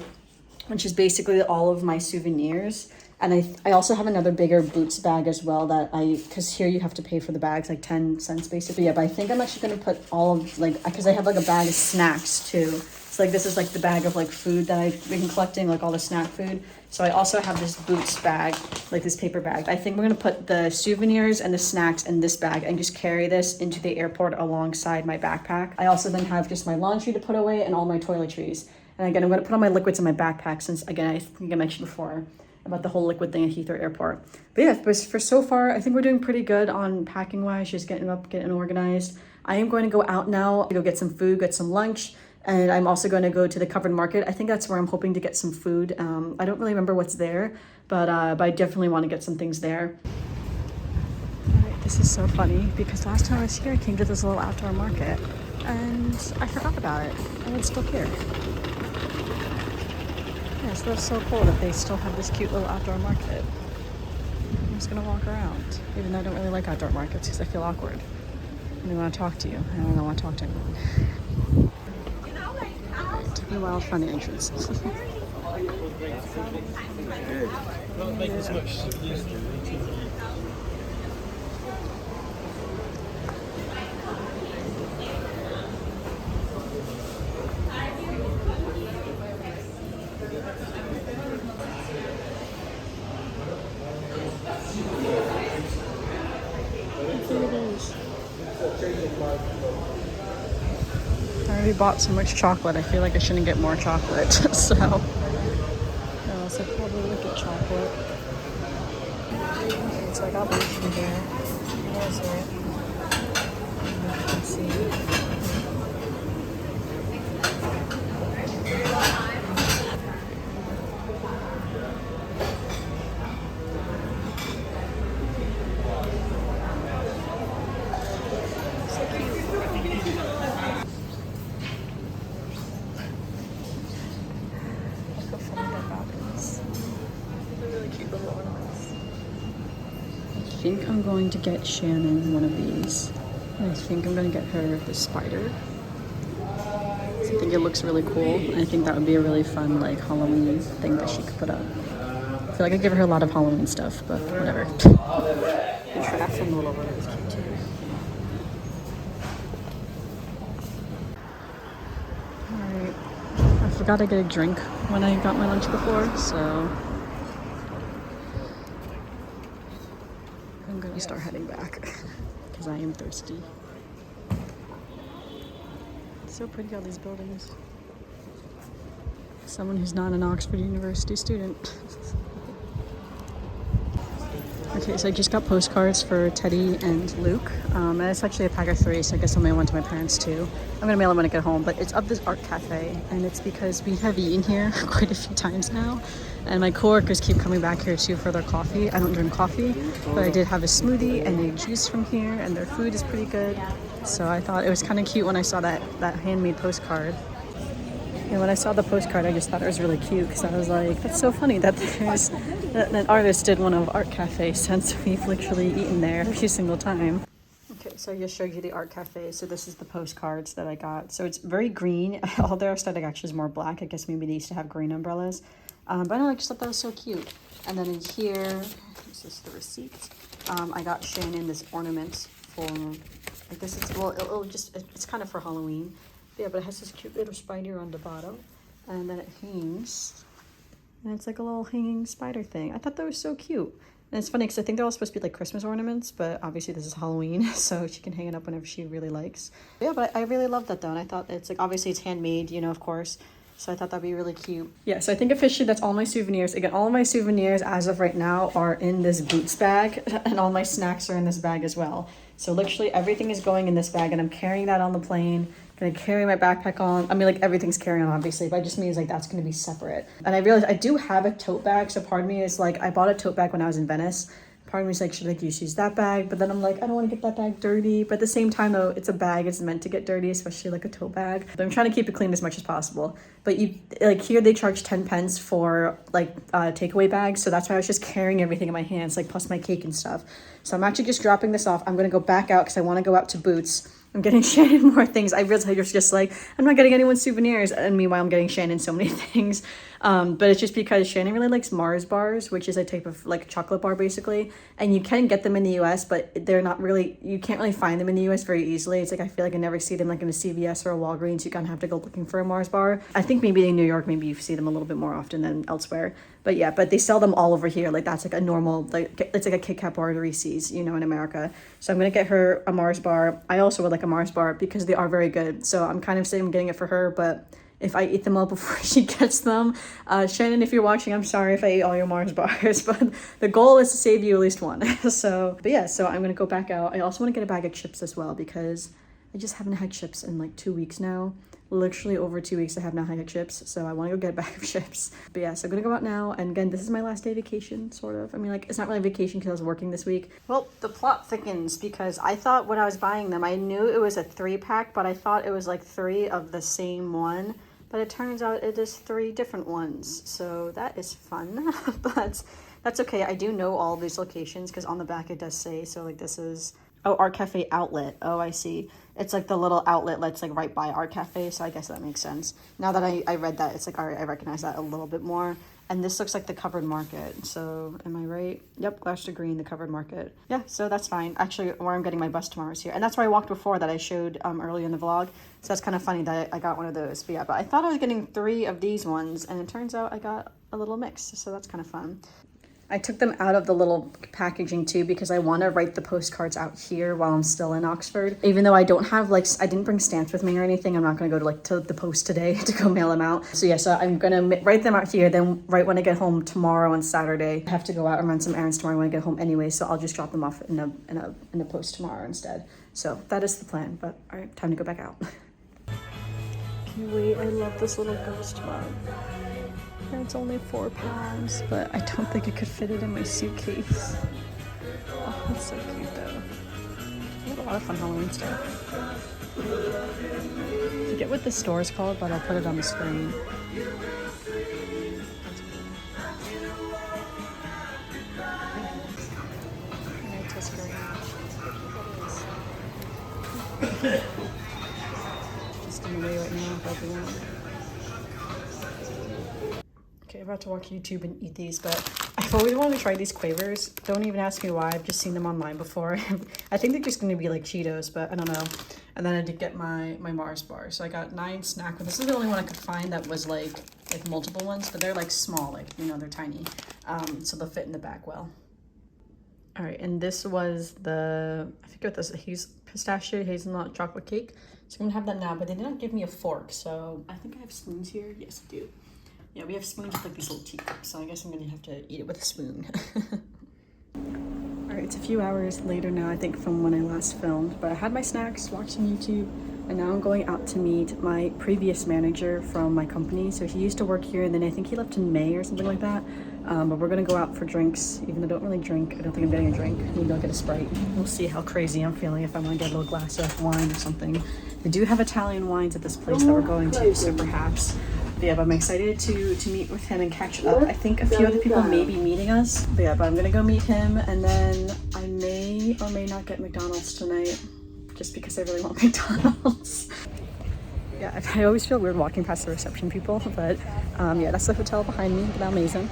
which is basically all of my souvenirs. And I also have another bigger Boots bag as well that because here you have to pay for the bags, like 10 cents basically. Yeah, but I think I'm actually gonna put all of like, because I have like a bag of snacks too. So like this is like the bag of like food that I've been collecting, like all the snack food. So I also have this Boots bag, like this paper bag. I think we're gonna put the souvenirs and the snacks in this bag and just carry this into the airport alongside my backpack. I also then have just my laundry to put away and all my toiletries. And again, I'm gonna put all my liquids in my backpack since, again, I think I mentioned before about the whole liquid thing at Heathrow Airport. But yeah, for so far, I think we're doing pretty good on packing wise, just getting organized. I am going to go out now to go get some food, get some lunch, and I'm also going to go to the covered market. I think that's where I'm hoping to get some food. I don't really remember what's there, but I definitely want to get some things there. All right, this is so funny because last time I was here, I came to this little outdoor market and I forgot about it, and it's still here. Yeah, so that's so cool that they still have this cute little outdoor market. I'm just gonna walk around, even though I don't really like outdoor markets because I feel awkward. And I want to talk to you, and I don't want to talk to anyone. Alright, to the wild fun entrance. I already bought so much chocolate, I feel like I shouldn't get more chocolate, so probably look at chocolate. Okay, so I got lunch from here. Where is it? You can see. I think I'm going to get Shannon one of these. And I think I'm going to get her the spider. So I think it looks really cool. And I think that would be a really fun like Halloween thing that she could put up. I feel like I give her a lot of Halloween stuff, but whatever. The giraffe from the little road is cute too. Alright. I forgot to get a drink when I got my lunch before, so I'm gonna start heading back because I am thirsty. It's so pretty, all these buildings. Someone who's not an Oxford University student. Okay, so I just got postcards for Teddy and Luke. And it's actually a pack of 3, so I guess I'll mail one to my parents too. I'm gonna mail them when I get home, but it's of this art cafe, and it's because we have eaten here quite a few times now. And my coworkers keep coming back here too for their coffee. I don't drink coffee, but I did have a smoothie and a juice from here, and their food is pretty good. So I thought it was kind of cute when I saw that handmade postcard. And when I saw the postcard, I just thought it was really cute because I was like, that's so funny that there's that an artist did one of Art Cafe since we've literally eaten there every single time. Okay, so I just showed you the Art Cafe. So this is the postcards that I got. So it's very green. All their aesthetic actually is more black. I guess maybe they used to have green umbrellas. But I don't know, I just thought that was so cute. And then in here, this is the receipt. I got Shannon this ornament for, like this is, well, it's kind of for Halloween. Yeah, but it has this cute little spider on the bottom, and then it hangs, and it's like a little hanging spider thing. I thought that was so cute. And it's funny because I think they're all supposed to be like Christmas ornaments, but obviously this is Halloween, so she can hang it up whenever she really likes. But yeah, but I really love that though, and I thought it's like, obviously it's handmade, you know, of course, so I thought that'd be really cute. Yeah, so I think officially that's all my souvenirs. Again, all of my souvenirs as of right now are in this Boots bag, and all my snacks are in this bag as well. So literally everything is going in this bag, and I'm carrying that on the plane. Gonna carry my backpack on. I mean, like everything's carry on obviously, but it just means like that's gonna be separate. And I realized I do have a tote bag, so part of me is like, I bought a tote bag when I was in Venice. Part of me is like, should I just use that bag? But then I'm like, I don't want to get that bag dirty. But at the same time though, it's a bag, it's meant to get dirty, especially like a tote bag. But I'm trying to keep it clean as much as possible. But you like here they charge 10 pence for like takeaway bags, so that's why I was just carrying everything in my hands, like plus my cake and stuff. So I'm actually just dropping this off. I'm gonna go back out because I want to go out to Boots. I'm getting Shannon more things. I realized I was just like, I'm not getting anyone souvenirs, and meanwhile I'm getting Shannon so many things. But it's just because Shannon really likes Mars bars, which is a type of like chocolate bar basically, and you can get them in the US, but they're not really, you can't really find them in the US very easily. It's like I feel like I never see them like in a CVS or a Walgreens. You kind of have to go looking for a Mars bar. I think maybe in New York maybe you see them a little bit more often than elsewhere. But yeah, but they sell them all over here. Like that's like a normal, like it's like a Kit Kat bar or Reese's, you know, in America. So I'm gonna get her a Mars bar. I also would like a Mars bar because they are very good. So I'm kind of saying I'm getting it for her, but if I eat them all before she gets them, Shannon, if you're watching, I'm sorry if I ate all your Mars bars, but the goal is to save you at least one. So, but yeah, so I'm gonna go back out. I also want to get a bag of chips as well because I just haven't had chips in like 2 weeks now. Literally over 2 weeks I have not had chips, so I want to go get a bag of chips. But yeah, so I'm gonna go out now, and again, this is my last day vacation, sort of. I mean, like, it's not really vacation because I was working this week. Well, the plot thickens because I thought when I was buying them, I knew it was a 3-pack, but I thought it was like 3 of the same one. But it turns out it is 3 different ones, so that is fun. But that's okay. I do know all these locations because on the back it does say, so like this is, oh, Art Cafe Outlet. Oh, I see. It's like the little outlet that's like right by Art Cafe, so I guess that makes sense. Now that I read that, it's like, all right, I recognize that a little bit more. And this looks like the Covered Market, so am I right? Yep, Gloucester Green, the Covered Market. Yeah, so that's fine. Actually, where I'm getting my bus tomorrow is here. And that's where I walked before that I showed earlier in the vlog. So that's kind of funny that I got one of those. But yeah, but I thought I was getting 3 of these ones, and it turns out I got a little mix, so that's kind of fun. I took them out of the little packaging too because I want to write the postcards out here while I'm still in Oxford. Even though I don't have like, I didn't bring stamps with me or anything. I'm not going to go to the post today to go mail them out. So yeah, so I'm going to write them out here. Then right when I get home tomorrow on Saturday, I have to go out and run some errands tomorrow when I get home anyway. So I'll just drop them off in a post tomorrow instead. So that is the plan, but all right, time to go back out. Can't wait. I love this little ghost mug. It's only £4, but I don't think I could fit it in my suitcase. Oh, that's so cute though. I have a lot of fun Halloween stuff. I forget what the store is called, but I'll put it on the screen. Just in the way right now, but everyone. Okay, I'm about to watch YouTube and eat these, but I've always wanted to try these Quavers. Don't even ask me why. I've just seen them online before. I think they're just going to be like Cheetos, but I don't know. And then I did get my Mars bar. So I got 9 snack. This is the only one I could find that was like multiple ones, but they're like small, like, you know, they're tiny. So they'll fit in the bag well. All right, and this was the, I forget what this is, pistachio hazelnut chocolate cake. So I'm gonna have that now, but they didn't give me a fork. So I think I have spoons here. Yes, I do. Yeah, we have spoons with like these little teacups, so I guess I'm gonna have to eat it with a spoon. it's a few hours later now, I think, from when I last filmed, but I had my snacks, watched some YouTube, and now I'm going out to meet my previous manager from my company. So he used to work here, and then I think he left in May or something like that. But we're gonna go out for drinks, even though I don't really drink. I don't think I'm getting a drink. Maybe I'll get a Sprite. We'll see how crazy I'm feeling if I want to get a little glass of wine or something. They do have Italian wines at this place that we're going to, so perhaps. But yeah, but I'm excited to meet with him and catch up. I think a few other people may be meeting us. But yeah, but I'm gonna go meet him, and then I may or may not get McDonald's tonight, just because I really want McDonald's. Yeah, I always feel weird walking past the reception people, but yeah, that's the hotel behind me, the Malmaison.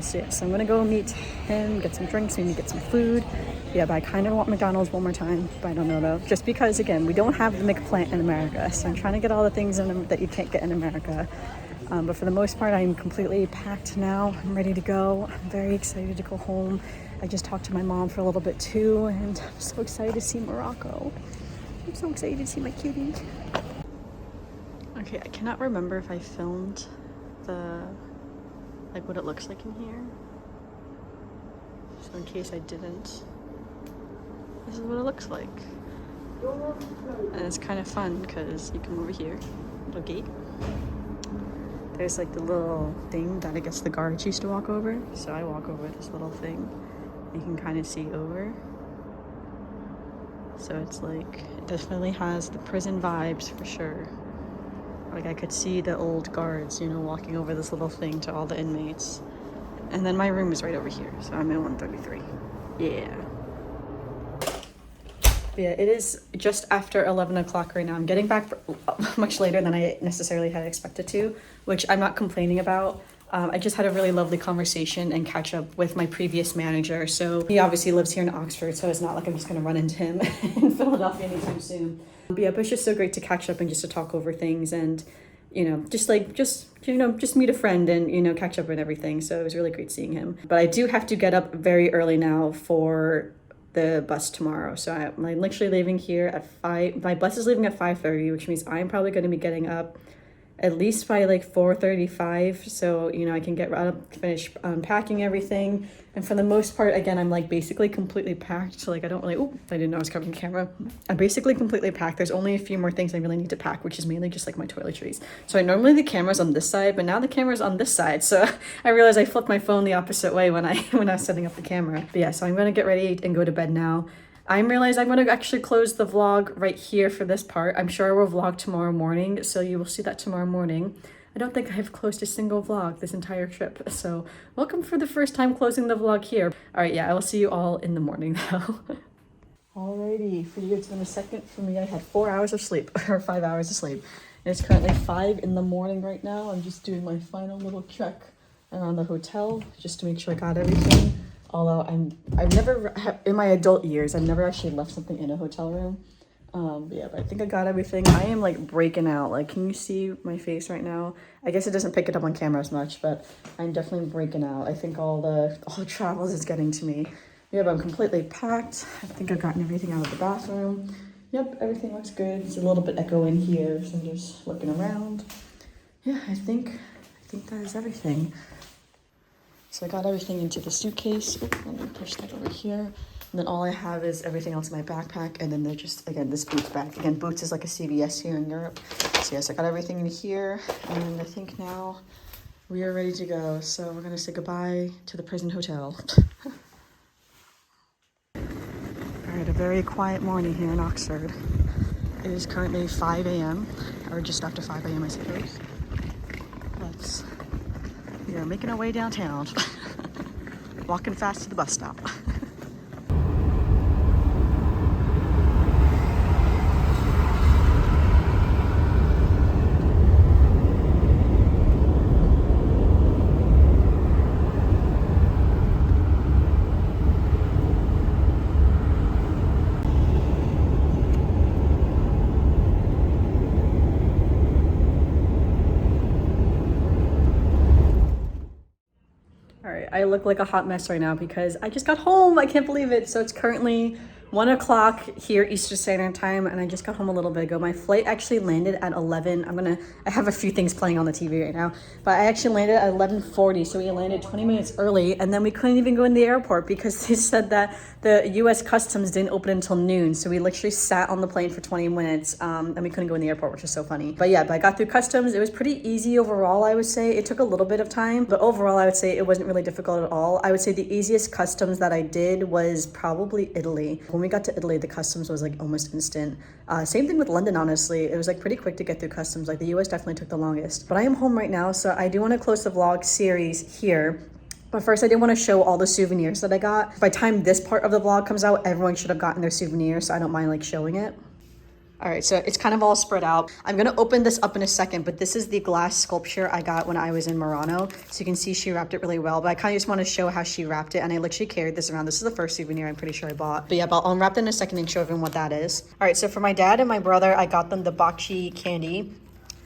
So yeah, so I'm gonna go meet him, get some drinks, maybe get some food. Yeah, but I kind of want McDonald's one more time, but I don't know though. Just because, again, we don't have the McPlant in America, so I'm trying to get all the things in that you can't get in America. But for the most part, I'm completely packed now. I'm ready to go. I'm very excited to go home. I just talked to my mom for a little bit too, and I'm so excited to see Morocco. I'm so excited to see my kitty. Okay, I cannot remember if I filmed like what it looks like in here. So in case I didn't, this is what it looks like. And it's kind of fun because you come over here, little gate. There's like the little thing that I guess the guards used to walk over. So I walk over this little thing. You can kind of see over. So it's like, it definitely has the prison vibes for sure. Like I could see the old guards, you know, walking over this little thing to all the inmates. And then my room is right over here, so I'm in 133. Yeah. Yeah, it is just after 11 o'clock right now. I'm getting back much later than I necessarily had expected to, which I'm not complaining about. I just had a really lovely conversation and catch up with my previous manager. So he obviously lives here in Oxford, so it's not like I'm just gonna run into him in Philadelphia anytime soon. But yeah, but it's just so great to catch up and just to talk over things and, you know, just meet a friend and, you know, catch up and everything. So it was really great seeing him. But I do have to get up very early now for the bus tomorrow. So I'm literally leaving here at 5. My bus is leaving at 5:30, which means I'm probably going to be getting up at least by like 4:35, so you know I can get right up, finish unpacking everything. And for the most part, again, I'm like basically completely packed, so like I don't really, oh, I didn't know I was covering the camera. I'm basically completely packed. There's only a few more things I really need to pack, which is mainly just like my toiletries. So normally the camera's on this side, but now the camera's on this side, so I realized I flipped my phone the opposite way when I was setting up the camera. But yeah, so I'm gonna get ready and go to bed now. I realized I'm going to actually close the vlog right here for this part. I'm sure I will vlog tomorrow morning, so you will see that tomorrow morning. I don't think I've closed a single vlog this entire trip, so welcome for the first time closing the vlog here. All right, yeah, I will see you all in the morning though. Alrighty, for you it's been a second. For me, I had 4 hours of sleep, or 5 hours of sleep. And it's currently 5 in the morning right now. I'm just doing my final little check around the hotel just to make sure I got everything. Although I've never, in my adult years, I've never actually left something in a hotel room. But yeah, but I think I got everything. I am like breaking out. Like, can you see my face right now? I guess it doesn't pick it up on camera as much, but I'm definitely breaking out. I think all the travels is getting to me. Yeah, but I'm completely packed. I think I've gotten everything out of the bathroom. Yep, everything looks good. It's a little bit echo in here, so I'm just looking around. Yeah, I think that is everything. So I got everything into the suitcase. Ooh, let me push that over here. And then all I have is everything else in my backpack. And then they're just, again, this Boots bag. Again, Boots is like a CVS here in Europe. So yes, I got everything in here. And I think now we are ready to go. So we're gonna say goodbye to the prison hotel. All right, a very quiet morning here in Oxford. It is currently 5 a.m. or just after 5 a.m. I suppose. We are making our way downtown. Walking fast to the bus stop. I look like a hot mess right now because I just got home. I can't believe it. So it's currently 1 o'clock here Eastern Standard Time, and I just got home a little bit ago. My flight actually landed at 11. I have a few things playing on the TV right now, but I actually landed at 11:40, so we landed 20 minutes early, and then we couldn't even go in the airport because they said that the U.S. Customs didn't open until noon, so we literally sat on the plane for 20 minutes, and we couldn't go in the airport, which is so funny. But yeah, I got through customs. It was pretty easy overall, I would say. It took a little bit of time, but overall, I would say it wasn't really difficult at all. I would say the easiest customs that I did was probably Italy. When we got to Italy, the customs was like almost instant. Same thing with London, honestly. It was like pretty quick to get through customs. Like the US definitely took the longest. But I am home right now, so I do want to close the vlog series here. But first, I did want to show all the souvenirs that I got. By the time this part of the vlog comes out, everyone should have gotten their souvenirs, so I don't mind like showing it. All right, so it's kind of all spread out. I'm gonna open this up in a second, but this is the glass sculpture I got when I was in Murano. So you can see she wrapped it really well, but I kind of just want to show how she wrapped it, and I literally carried this around. This is the first souvenir I'm pretty sure I bought. But yeah, I'll unwrap it in a second and show everyone what that is. All right, so for my dad and my brother, I got them the bacci candy.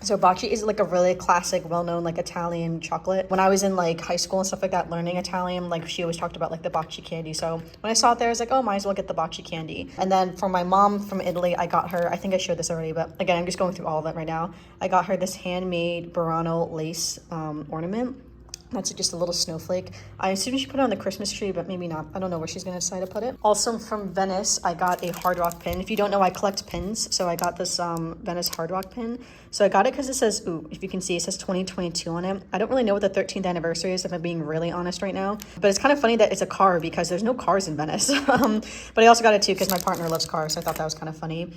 So bacci is like a really classic, well-known like Italian chocolate. When I was in like high school and stuff like that, learning Italian, like she always talked about like the bacci candy. So when I saw it there, I was like, oh, might as well get the bacci candy. And then for my mom from Italy, I got her, I think I showed this already, but again, I'm just going through all of it right now. I got her this handmade Burano lace ornament. That's just a little snowflake. I assume she put it on the Christmas tree, but maybe not. I don't know where she's gonna decide to put it. Also from Venice, I got a Hard Rock pin. If you don't know, I collect pins. So I got this Venice Hard Rock pin. So I got it because it says, ooh, if you can see, it says 2022 on it. I don't really know what the 13th anniversary is, if I'm being really honest right now. But it's kind of funny that it's a car because there's no cars in Venice. But I also got it too because my partner loves cars, so I thought that was kind of funny.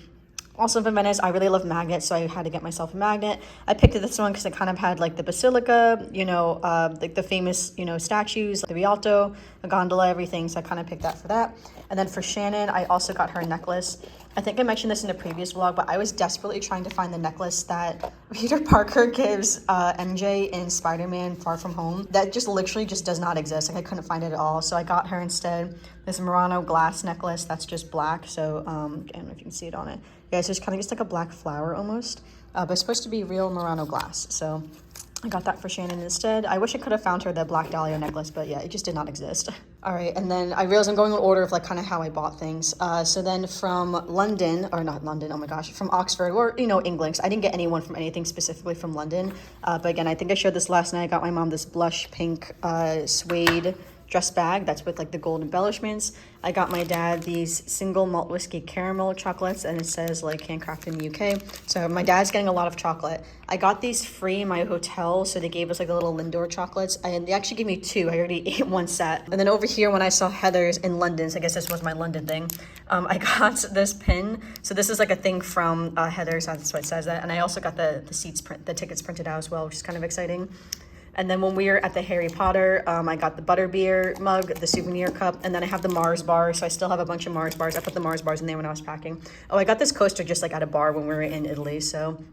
Also from Venice, I really love magnets, so I had to get myself a magnet. I picked this one because it kind of had like the basilica, you know, like the famous, you know, statues, the Rialto, a gondola, everything. So I kind of picked that for that. And then for Shannon, I also got her a necklace. I think I mentioned this in a previous vlog, but I was desperately trying to find the necklace that Peter Parker gives MJ in Spider-Man Far From Home. That just literally just does not exist. Like I couldn't find it at all. So I got her instead this Murano glass necklace that's just black. So I don't know if you can see it on it. Yeah, it's just kind of just like a black flower almost, but it's supposed to be real Murano glass. So I got that for Shannon instead. I wish I could have found her the Black Dahlia necklace, but yeah, it just did not exist. All right, and then I realized I'm going in order of like kind of how I bought things. So then from London, or not London, oh my gosh, from Oxford, or you know, England. I didn't get anyone from anything specifically from London. But again, I think I showed this last night. I got my mom this blush pink suede dress bag that's with like the gold embellishments. I got my dad these single malt whiskey caramel chocolates, and it says like handcrafted in the UK. So my dad's getting a lot of chocolate. I got these free in my hotel, so they gave us like the little Lindor chocolates, and they actually gave me two. I already ate one set. And then over here, when I saw Heather's in London, so I guess this was my London thing, I got this pin. So this is like a thing from Heather's, that's what it says that. And I also got the tickets printed out as well, which is kind of exciting. And then when we were at the Harry Potter, I got the butterbeer mug, the souvenir cup, and then I have the Mars bar. So I still have a bunch of Mars bars. I put the Mars bars in there when I was packing. Oh, I got this coaster just like at a bar when we were in Italy. So,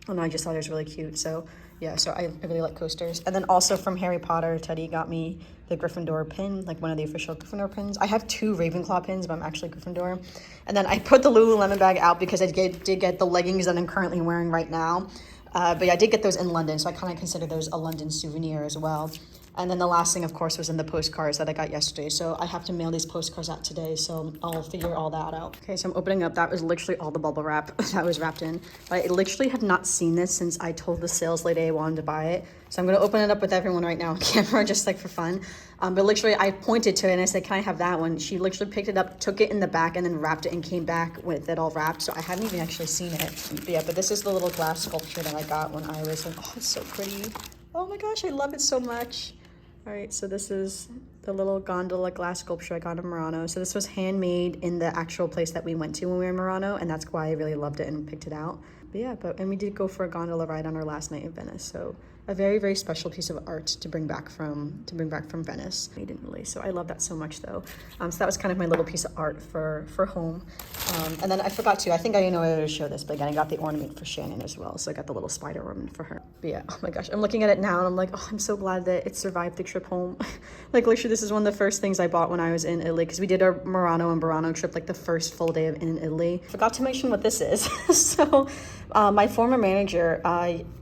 and I just thought it was really cute. So yeah, so I really like coasters. And then also from Harry Potter, Teddy got me the Gryffindor pin, like one of the official Gryffindor pins. I have two Ravenclaw pins, but I'm actually Gryffindor. And then I put the Lululemon bag out because I did get the leggings that I'm currently wearing right now. But yeah, I did get those in London, so I kind of consider those a London souvenir as well. And then the last thing, of course, was in the postcards that I got yesterday. So I have to mail these postcards out today, so I'll figure all that out. Okay, so I'm opening up. That was literally all the bubble wrap that was wrapped in. But I literally have not seen this since I told the sales lady I wanted to buy it. So I'm going to open it up with everyone right now on camera, just like for fun. But literally, I pointed to it and I said, can I have that one? She literally picked it up, took it in the back, and then wrapped it and came back with it all wrapped. So I haven't even actually seen it. But yeah, but this is the little glass sculpture that I got when I was like, oh, it's so pretty. Oh my gosh, I love it so much. All right, so this is the little gondola glass sculpture I got in Murano. So this was handmade in the actual place that we went to when we were in Murano, and that's why I really loved it and picked it out. But yeah, and we did go for a gondola ride on our last night in Venice. So a very, very special piece of art to bring back from Venice. Made in Italy. So I love that so much though. So that was kind of my little piece of art for home. And then I forgot to, I think I know I would show this, but again, I got the ornament for Shannon as well. So I got the little spider ornament for her. But yeah, oh my gosh, I'm looking at it now and I'm like, oh, I'm so glad that it survived the trip home. Like literally, this is one of the first things I bought when I was in Italy, because we did our Murano and Burano trip like the first full day in Italy. Forgot to mention what this is. So My former manager,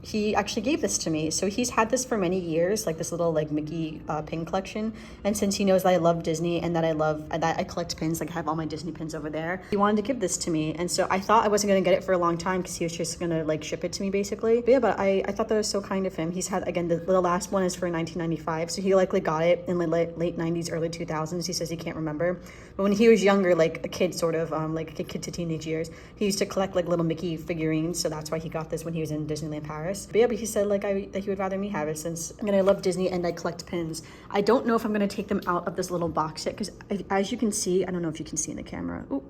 he actually gave this to me. So he's had this for many years, like this little like Mickey pin collection. And since he knows that I love Disney and that I collect pins, like I have all my Disney pins over there, he wanted to give this to me. And so I thought I wasn't gonna get it for a long time because he was just gonna like ship it to me basically. But yeah, but I thought that was so kind of him. He's had, again, the last one is for 1995. So he likely got it in the late 90s, early 2000s. He says he can't remember. But when he was younger, like a kid sort of, like a kid to teenage years, he used to collect like little Mickey figurines. So that's why he got this when he was in Disneyland Paris. But yeah, but he said like that he would rather me have it since, again, I love Disney and I collect pins. I don't know if I'm gonna take them out of this little box yet because as you can see, I don't know if you can see in the camera. Ooh.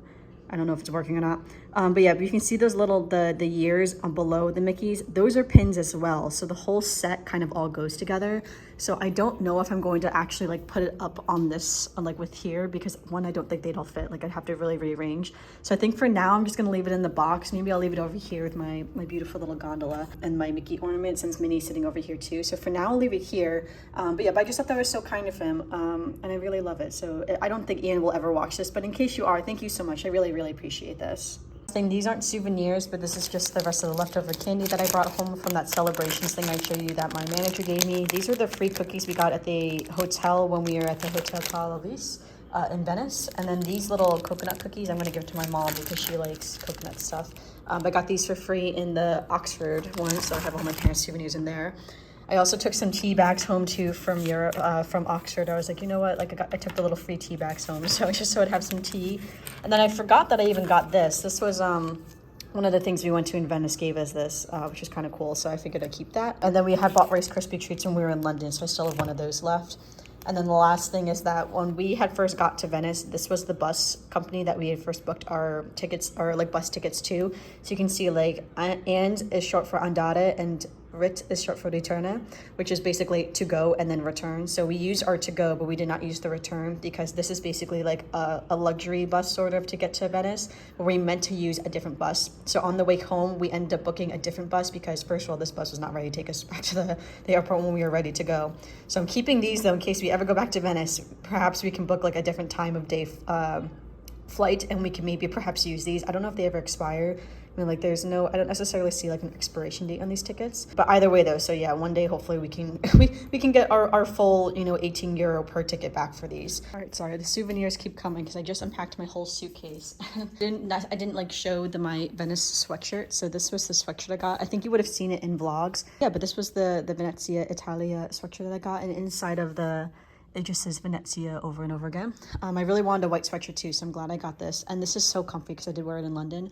I don't know if it's working or not. But yeah, but you can see those little, the years below the Mickeys. Those are pins as well. So the whole set kind of all goes together. So I don't know if I'm going to actually like put it up on this, like with here, because one, I don't think they'd all fit. Like I'd have to really rearrange. So I think for now, I'm just gonna leave it in the box. Maybe I'll leave it over here with my beautiful little gondola and my Mickey ornament since Minnie's sitting over here too. So for now, I'll leave it here. But yeah, but I just thought that was so kind of him. And I really love it. So I don't think Ian will ever watch this, but in case you are, thank you so much. I really, really appreciate this. These aren't souvenirs, but this is just the rest of the leftover candy that I brought home from that celebrations thing I showed you that my manager gave me. These are the free cookies we got at the hotel when we were at the Hotel Carlovis in Venice. And then these little coconut cookies, I'm going to give to my mom because she likes coconut stuff. I got these for free in the Oxford one, so I have all my parents' souvenirs in there. I also took some tea bags home too from Europe, from Oxford. I was like, you know what? Like I took the little free tea bags home, so just so I'd have some tea. And then I forgot that I even got this. This was one of the things we went to in Venice gave us this, which is kind of cool. So I figured I'd keep that. And then we had bought Rice Krispie treats when we were in London, so I still have one of those left. And then the last thing is that when we had first got to Venice, this was the bus company that we had first booked our tickets, or like bus tickets to. So you can see like and is short for andare and Rit is short for ritorna, which is basically to go and then return. So we used our to go, but we did not use the return because this is basically like a luxury bus sort of to get to Venice, where we meant to use a different bus. So on the way home, we ended up booking a different bus because first of all, this bus was not ready to take us back to the airport when we were ready to go. So I'm keeping these though in case we ever go back to Venice. Perhaps we can book like a different time of day flight and we can maybe perhaps use these. I don't know if they ever expire. I mean, like there's no, I don't necessarily see like an expiration date on these tickets, but either way though, so yeah, one day hopefully we can we can get our full, you know, 18 euro per ticket back for these. All right, sorry, the souvenirs keep coming because I just unpacked my whole suitcase. I didn't like show my Venice sweatshirt, so this was the sweatshirt I got. I think you would have seen it in vlogs. Yeah, but this was the Venezia Italia sweatshirt that I got, and inside of it just says Venezia over and over again. I really wanted a white sweatshirt too, so I'm glad I got this, and this is so comfy because I did wear it in London.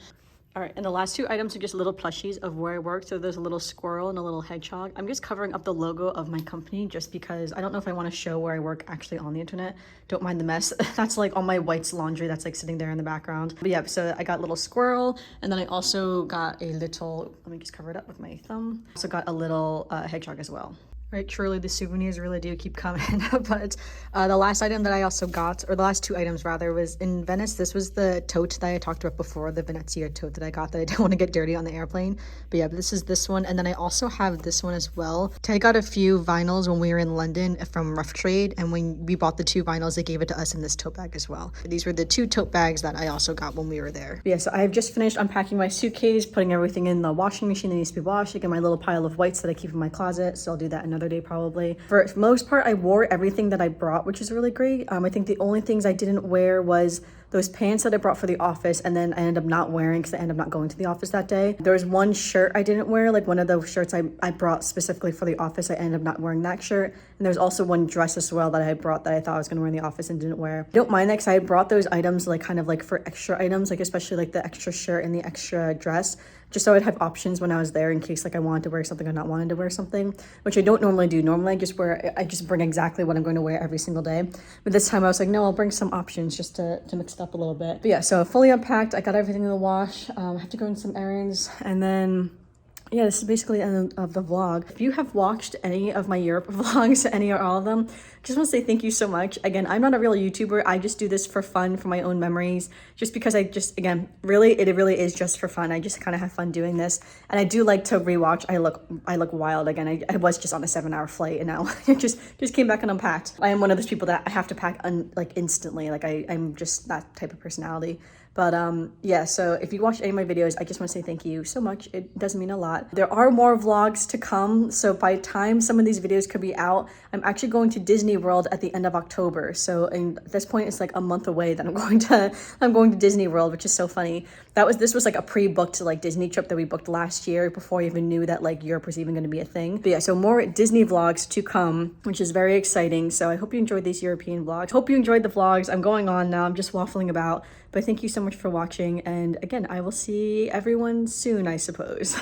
All right, and the last two items are just little plushies of where I work. So there's a little squirrel and a little hedgehog. I'm just covering up the logo of my company just because I don't know if I want to show where I work actually on the internet. Don't mind the mess. That's like all my whites laundry that's like sitting there in the background. But yeah, so I got a little squirrel, and then I also got a little, let me just cover it up with my thumb. Also got a little hedgehog as well. Right, truly the souvenirs really do keep coming. But the last item that I also got, or the last two items rather, was in Venice. This was the tote that I talked about before, the Venezia tote that I got that I didn't want to get dirty on the airplane. But yeah, but this is this one. And then I also have this one as well. I got a few vinyls when we were in London from Rough Trade. And when we bought the two vinyls, they gave it to us in this tote bag as well. These were the two tote bags that I also got when we were there. But yeah, so I've just finished unpacking my suitcase, putting everything in the washing machine that needs to be washed. I got my little pile of whites that I keep in my closet. So I'll do that another day probably. For most part, I wore everything that I brought, which is really great. I think the only things I didn't wear was those pants that I brought for the office, and then I ended up not wearing because I ended up not going to the office that day. There was one shirt I didn't wear, like one of those shirts I brought specifically for the office. I ended up not wearing that shirt. And there's also one dress as well that I had brought that I thought I was going to wear in the office and didn't wear. I don't mind that because I had brought those items like kind of like for extra items, like especially like the extra shirt and the extra dress, just so I'd have options when I was there in case like I wanted to wear something or not wanted to wear something, which I don't normally do. Normally I just bring exactly what I'm going to wear every single day. But this time I was like, no, I'll bring some options just to mix it up a little bit. But yeah, so fully unpacked. I got everything in the wash. I have to go run some errands, and then yeah, this is basically the end of the vlog. If you have watched any of my Europe vlogs, any or all of them, I just want to say thank you so much. Again, I'm not a real YouTuber. I just do this for fun, for my own memories, just because again, it really is just for fun. I just kind of have fun doing this. And I do like to rewatch. I look wild. Again, I was just on a 7-hour flight, and now I just came back and unpacked. I am one of those people that I have to pack like instantly. Like I'm just that type of personality. But yeah, so if you watched any of my videos, I just want to say thank you so much. It does mean a lot. There are more vlogs to come. So by the time some of these videos could be out, I'm actually going to Disney World at the end of October. So at this point, it's like a month away that I'm going to Disney World, which is so funny. This was like a pre-booked like Disney trip that we booked last year before I even knew that like Europe was even going to be a thing. But yeah, so more Disney vlogs to come, which is very exciting. So I hope you enjoyed these European vlogs. Hope you enjoyed the vlogs. I'm going on now. I'm just waffling about. But thank you so much for watching. And again, I will see everyone soon, I suppose.